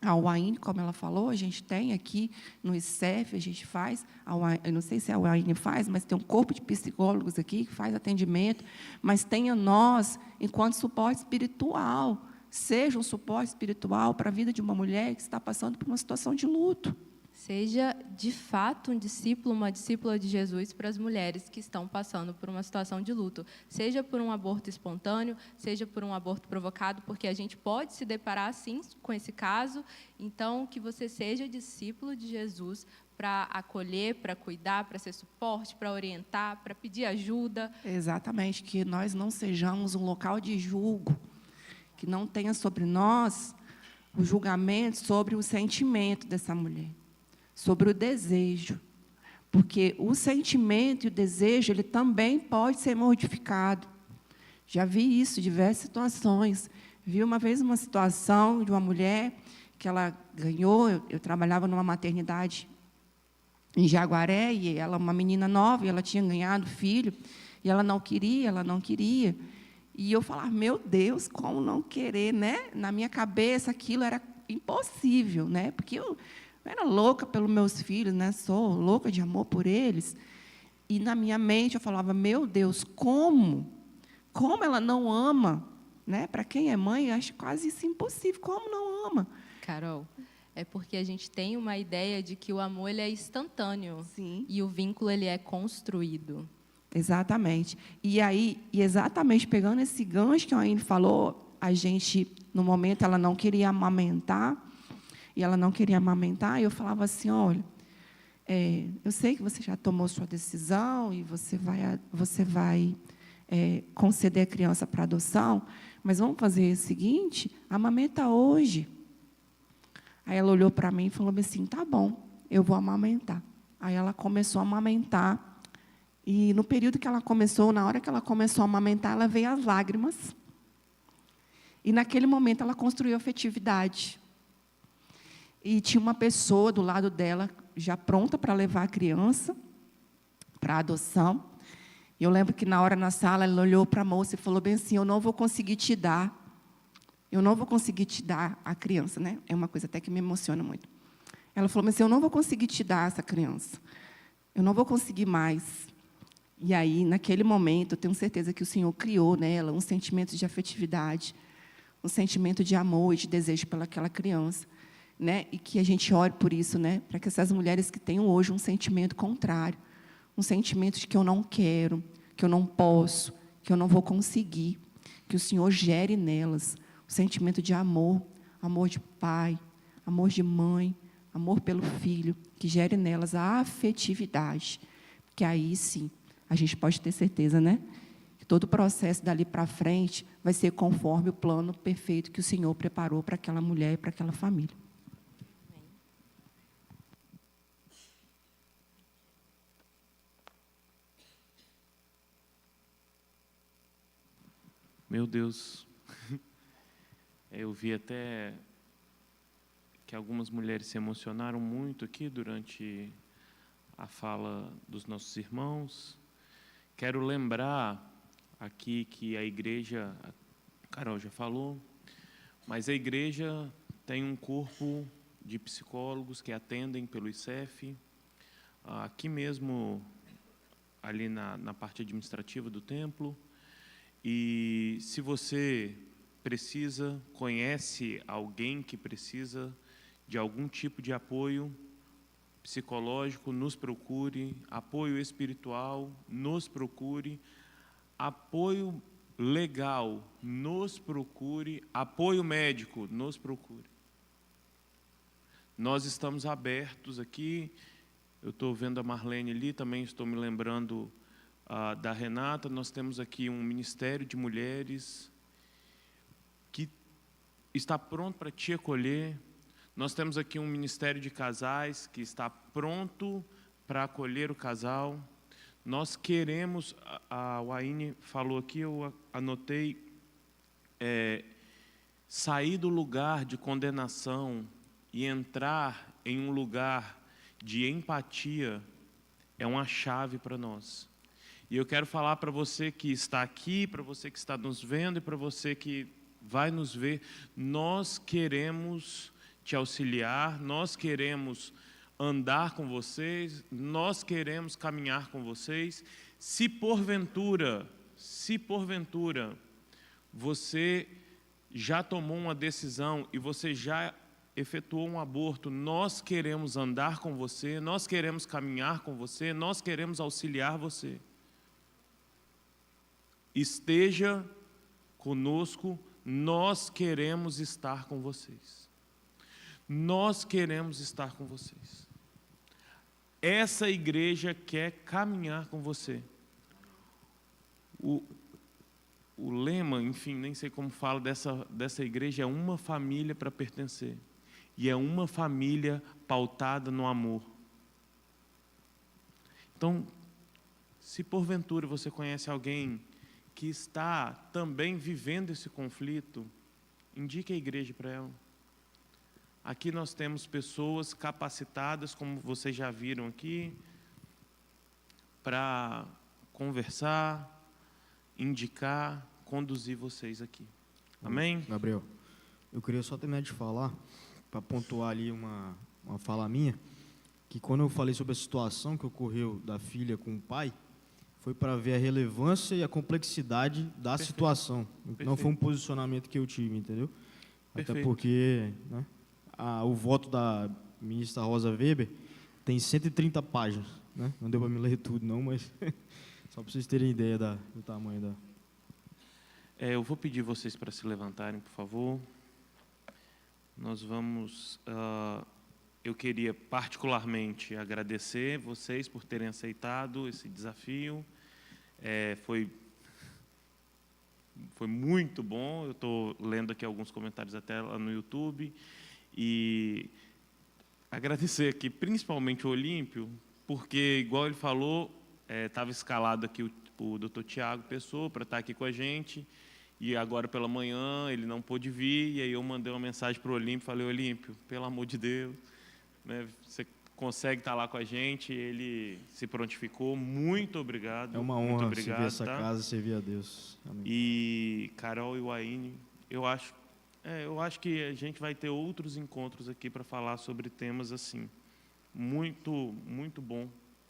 a UAINE, como ela falou, a gente tem aqui no ICEF, a gente faz, eu não sei se a UAINE faz, mas tem um corpo de psicólogos aqui que faz atendimento, mas tem a nós, enquanto suporte espiritual, seja um suporte espiritual para a vida de uma mulher que está passando por uma situação de luto. Seja, de fato, um discípulo, uma discípula de Jesus para as mulheres que estão passando por uma situação de luto. Seja por um aborto espontâneo, seja por um aborto provocado, porque a gente pode se deparar, sim, com esse caso. Então, que você seja discípulo de Jesus para acolher, para cuidar, para ser suporte, para orientar, para pedir ajuda. Exatamente, que nós não sejamos um local de julgo, que não tenha sobre nós o julgamento sobre o sentimento dessa mulher. Sobre o desejo, porque o sentimento e o desejo, ele também pode ser modificado. Já vi isso em diversas situações. Vi uma vez uma situação de uma mulher que ela ganhou, eu trabalhava numa maternidade em Jaguaré, e ela, uma menina nova, e ela tinha ganhado filho, e ela não queria. E eu falava, meu Deus, como não querer, né? Na minha cabeça, aquilo era impossível, né? Porque eu era louca pelos meus filhos, né? Sou louca de amor por eles. E, na minha mente, eu falava, meu Deus, como? Como ela não ama? Né? Para quem é mãe, acho quase isso impossível. Como não ama? Carol, é porque a gente tem uma ideia de que o amor ele é instantâneo. Sim. E o vínculo ele é construído. Exatamente. E aí, exatamente pegando esse gancho que a Aine falou, a gente, no momento, ela não queria amamentar, e eu falava assim, olha, eu sei que você já tomou sua decisão e você vai conceder a criança para adoção, mas vamos fazer o seguinte, amamenta hoje. Aí ela olhou para mim e falou assim, tá bom, eu vou amamentar. Aí ela começou a amamentar, e no período que ela começou, na hora que ela começou a amamentar, ela veio as lágrimas, e naquele momento ela construiu afetividade. E tinha uma pessoa do lado dela, já pronta para levar a criança para a adoção. E eu lembro que, na hora, na sala, ela olhou para a moça e falou bem assim, eu não vou conseguir te dar a criança, né? É uma coisa até que me emociona muito. Ela falou assim, eu não vou conseguir te dar essa criança. Eu não vou conseguir mais. E aí, naquele momento, eu tenho certeza que o Senhor criou nela um sentimento de afetividade, um sentimento de amor e de desejo pelaquela criança. Né? E que a gente ore por isso, né? Para que essas mulheres que tenham hoje um sentimento contrário, um sentimento de que eu não quero, que eu não posso, que eu não vou conseguir, que o Senhor gere nelas o sentimento de amor, amor de pai, amor de mãe, amor pelo filho, que gere nelas a afetividade, que aí sim a gente pode ter certeza, né? Que todo o processo dali para frente vai ser conforme o plano perfeito que o Senhor preparou para aquela mulher e para aquela família. Meu Deus, eu vi até que algumas mulheres se emocionaram muito aqui durante a fala dos nossos irmãos. Quero lembrar aqui que a igreja, a Carol já falou, mas a igreja tem um corpo de psicólogos que atendem pelo ICEF, aqui mesmo, ali na parte administrativa do templo. E se você precisa, conhece alguém que precisa de algum tipo de apoio psicológico, nos procure, apoio espiritual, nos procure, apoio legal, nos procure, apoio médico, nos procure. Nós estamos abertos aqui. Eu estou vendo a Marlene ali, também estou me lembrando da Renata. Nós temos aqui um ministério de mulheres que está pronto para te acolher. Nós temos aqui um ministério de casais que está pronto para acolher o casal. Nós queremos, a Waine falou aqui, eu anotei, sair do lugar de condenação e entrar em um lugar de empatia é uma chave para nós. E eu quero falar para você que está aqui, para você que está nos vendo e para você que vai nos ver, nós queremos te auxiliar, nós queremos andar com vocês, nós queremos caminhar com vocês. Se porventura você já tomou uma decisão e você já efetuou um aborto, nós queremos andar com você, nós queremos caminhar com você, nós queremos auxiliar você. Esteja conosco, nós queremos estar com vocês. Nós queremos estar com vocês. Essa igreja quer caminhar com você. O lema, enfim, nem sei como fala dessa igreja, é uma família para pertencer. E é uma família pautada no amor. Então, se porventura você conhece alguém que está também vivendo esse conflito, indique a igreja para ela. Aqui nós temos pessoas capacitadas, como vocês já viram aqui, para conversar, indicar, conduzir vocês aqui. Amém? Gabriel, eu queria só terminar de falar, para pontuar ali uma fala minha, que quando eu falei sobre a situação que ocorreu da filha com o pai, foi para ver a relevância e a complexidade da situação. Não foi um posicionamento que eu tive, entendeu? Até porque, né, o voto da ministra Rosa Weber tem 130 páginas, né? Não deu para me ler tudo, não, mas só para vocês terem ideia do tamanho da... Eu vou pedir vocês para se levantarem, por favor. Nós vamos... eu queria particularmente agradecer vocês por terem aceitado esse desafio. Foi muito bom. Eu estou lendo aqui alguns comentários até lá no YouTube. E agradecer aqui, principalmente o Olímpio, porque, igual ele falou, estava escalado aqui o Dr. Tiago Pessoa para estar aqui com a gente, e agora pela manhã ele não pôde vir, e aí eu mandei uma mensagem para o Olímpio, falei: Olímpio, pelo amor de Deus, né, você consegue estar lá com a gente? Ele se prontificou. Muito obrigado. É uma honra servir essa casa e servir a Deus. Amém. E Carol e Waine, eu acho que a gente vai ter outros encontros aqui para falar sobre temas assim. Muito, muito bom.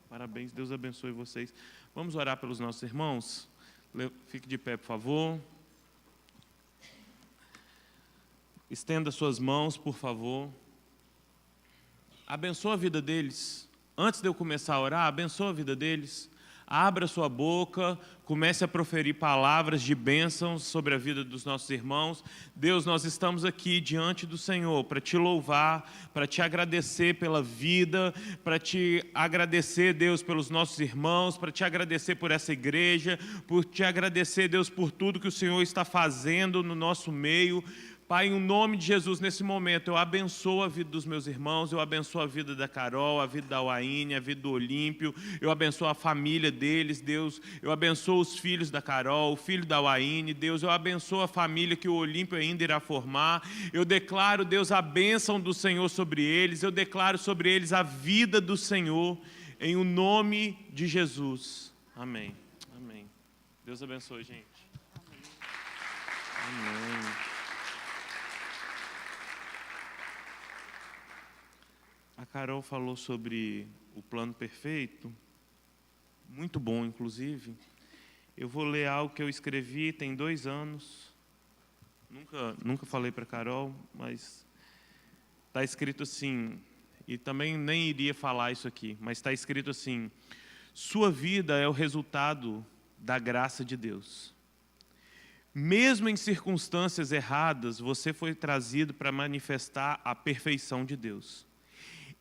Parabéns, Deus abençoe vocês. Vamos orar pelos nossos irmãos? Fique de pé, por favor. Estenda suas mãos, por favor. Abençoa a vida deles. Antes de eu começar a orar, abençoa a vida deles. Abra sua boca, comece a proferir palavras de bênçãos sobre a vida dos nossos irmãos. Deus, nós estamos aqui diante do Senhor para te louvar, para te agradecer pela vida, para te agradecer, Deus, pelos nossos irmãos, para te agradecer por essa igreja, por te agradecer, Deus, por tudo que o Senhor está fazendo no nosso meio. Pai, em nome de Jesus, nesse momento, eu abençoo a vida dos meus irmãos, eu abençoo a vida da Carol, a vida da Waine, a vida do Olímpio, eu abençoo a família deles, Deus, eu abençoo os filhos da Carol, o filho da Waine, Deus, eu abençoo a família que o Olímpio ainda irá formar, eu declaro, Deus, a bênção do Senhor sobre eles, eu declaro sobre eles a vida do Senhor, em o nome de Jesus. Amém. Amém. Deus abençoe, gente. Amém. A Carol falou sobre o plano perfeito, muito bom, inclusive. Eu vou ler algo que eu escrevi tem 2 anos. Nunca falei para a Carol, mas está escrito assim, e também nem iria falar isso aqui, mas está escrito assim: sua vida é o resultado da graça de Deus. Mesmo em circunstâncias erradas, você foi trazido para manifestar a perfeição de Deus.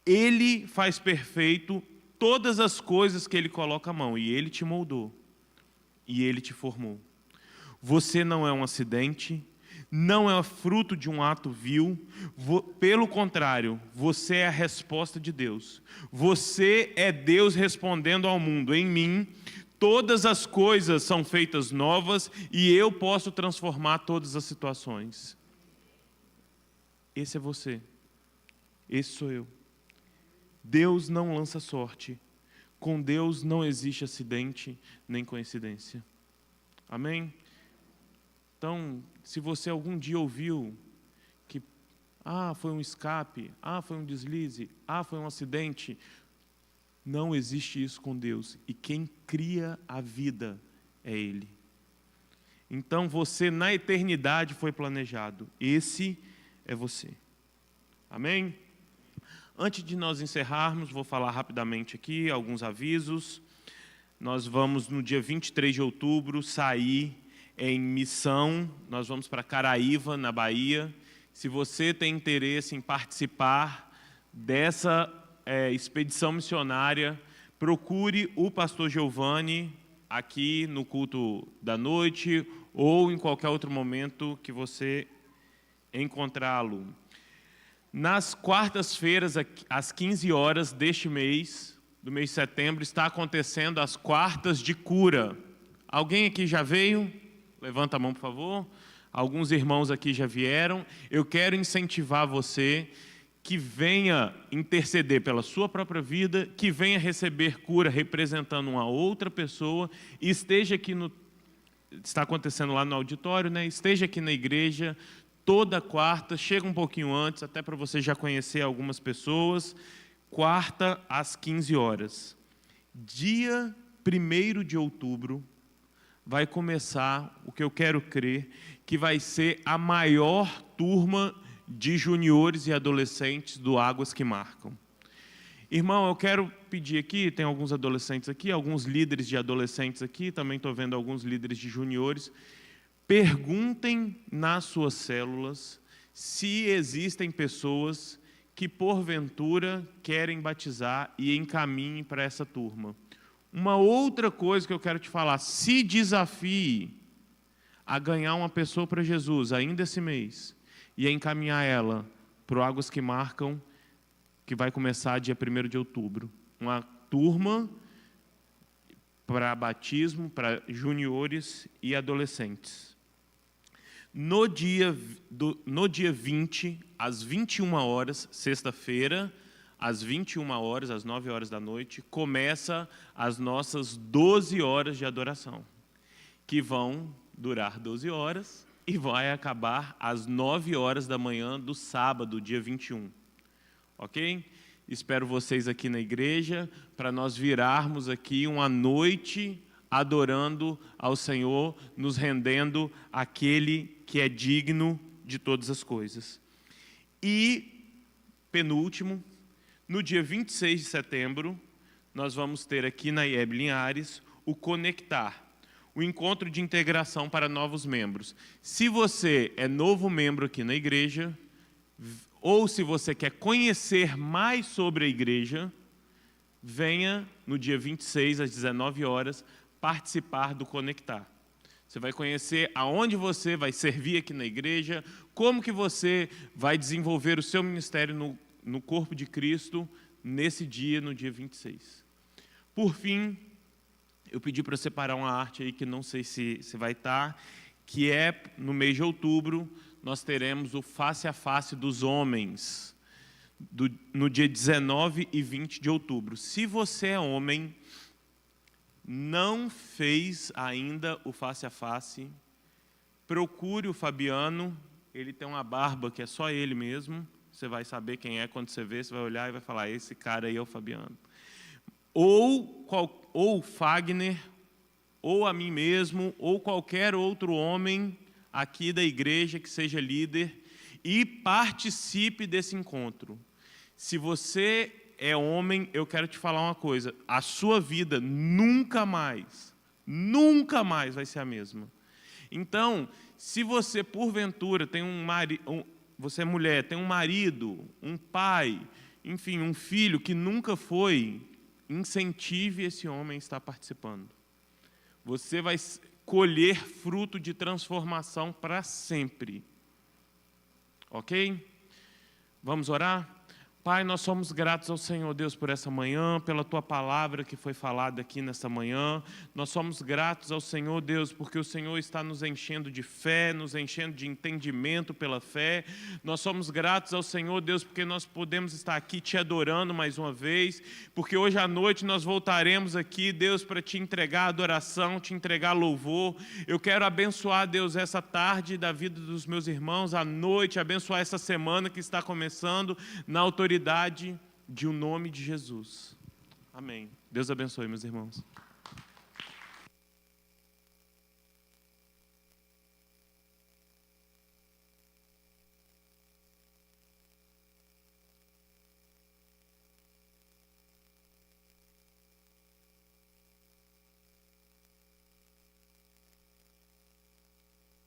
Ele faz perfeito todas as coisas que Ele coloca a mão, e Ele te moldou, e Ele te formou. Você não é um acidente, não é fruto de um ato vil, pelo contrário, você é a resposta de Deus. Você é Deus respondendo ao mundo: em mim, todas as coisas são feitas novas, e eu posso transformar todas as situações. Esse é você, esse sou eu. Deus não lança sorte. Com Deus não existe acidente nem coincidência. Amém? Então, se você algum dia ouviu que foi um escape, foi um deslize, foi um acidente, não existe isso com Deus. E quem cria a vida é Ele. Então, você na eternidade foi planejado. Esse é você. Amém? Antes de nós encerrarmos, vou falar rapidamente aqui alguns avisos. Nós vamos, no dia 23 de outubro, sair em missão. Nós vamos para Caraíva, na Bahia. Se você tem interesse em participar dessa expedição missionária, procure o pastor Giovanni aqui no culto da noite ou em qualquer outro momento que você encontrá-lo. Nas quartas-feiras, às 15 horas deste mês, do mês de setembro, está acontecendo as quartas de cura. Alguém aqui já veio? Levanta a mão, por favor. Alguns irmãos aqui já vieram. Eu quero incentivar você que venha interceder pela sua própria vida, que venha receber cura representando uma outra pessoa, e esteja aqui está acontecendo lá no auditório, né? Esteja aqui na igreja, toda quarta, chega um pouquinho antes, até para você já conhecer algumas pessoas. Quarta, às 15 horas. Dia 1º de outubro, vai começar o que eu quero crer, que vai ser a maior turma de juniores e adolescentes do Águas que Marcam. Irmão, eu quero pedir aqui, tem alguns adolescentes aqui, alguns líderes de adolescentes aqui, também estou vendo alguns líderes de juniores. Perguntem nas suas células se existem pessoas que, porventura, querem batizar e encaminhem para essa turma. Uma outra coisa que eu quero te falar: se desafie a ganhar uma pessoa para Jesus ainda esse mês e a encaminhar ela para o Águas que Marcam, que vai começar dia 1º de outubro. Uma turma para batismo, para juniores e adolescentes. No dia 20, às 21 horas, sexta-feira, às 21 horas, às 9 horas da noite, começa as nossas 12 horas de adoração, que vão durar 12 horas e vai acabar às 9 horas da manhã do sábado, dia 21. Ok? Espero vocês aqui na igreja, para nós virarmos aqui uma noite adorando ao Senhor, nos rendendo àquele que é digno de todas as coisas. E, penúltimo, no dia 26 de setembro, nós vamos ter aqui na IEB Linhares o Conectar, o encontro de integração para novos membros. Se você é novo membro aqui na igreja, ou se você quer conhecer mais sobre a igreja, venha no dia 26, às 19 horas, participar do Conectar. Você vai conhecer aonde você vai servir aqui na igreja, como que você vai desenvolver o seu ministério no corpo de Cristo nesse dia, no dia 26. Por fim, eu pedi para separar uma arte aí que não sei se vai estar, que é no mês de outubro, nós teremos o Face a Face dos Homens, no dia 19 e 20 de outubro. Se você é homem, não fez ainda o Face a Face, procure o Fabiano, ele tem uma barba que é só ele mesmo, você vai saber quem é quando você vê, você vai olhar e vai falar, esse cara aí é o Fabiano. Ou o Fagner, ou a mim mesmo, ou qualquer outro homem aqui da igreja que seja líder, e participe desse encontro. Se você é homem, eu quero te falar uma coisa, a sua vida nunca mais vai ser a mesma. Então, se você porventura tem você é mulher, tem um marido, um pai, enfim, um filho que nunca foi, incentive esse homem a estar participando. Você vai colher fruto de transformação para sempre. Ok? Vamos orar? Pai, nós somos gratos ao Senhor Deus por essa manhã, pela Tua palavra que foi falada aqui nessa manhã. Nós somos gratos ao Senhor Deus porque o Senhor está nos enchendo de fé, nos enchendo de entendimento pela fé. Nós somos gratos ao Senhor Deus porque nós podemos estar aqui Te adorando mais uma vez, porque hoje à noite nós voltaremos aqui, Deus, para Te entregar adoração, Te entregar louvor. Eu quero abençoar, Deus, essa tarde da vida dos meus irmãos, à noite, abençoar essa semana que está começando na autoridade de o nome de Jesus. Amém. Deus abençoe, meus irmãos.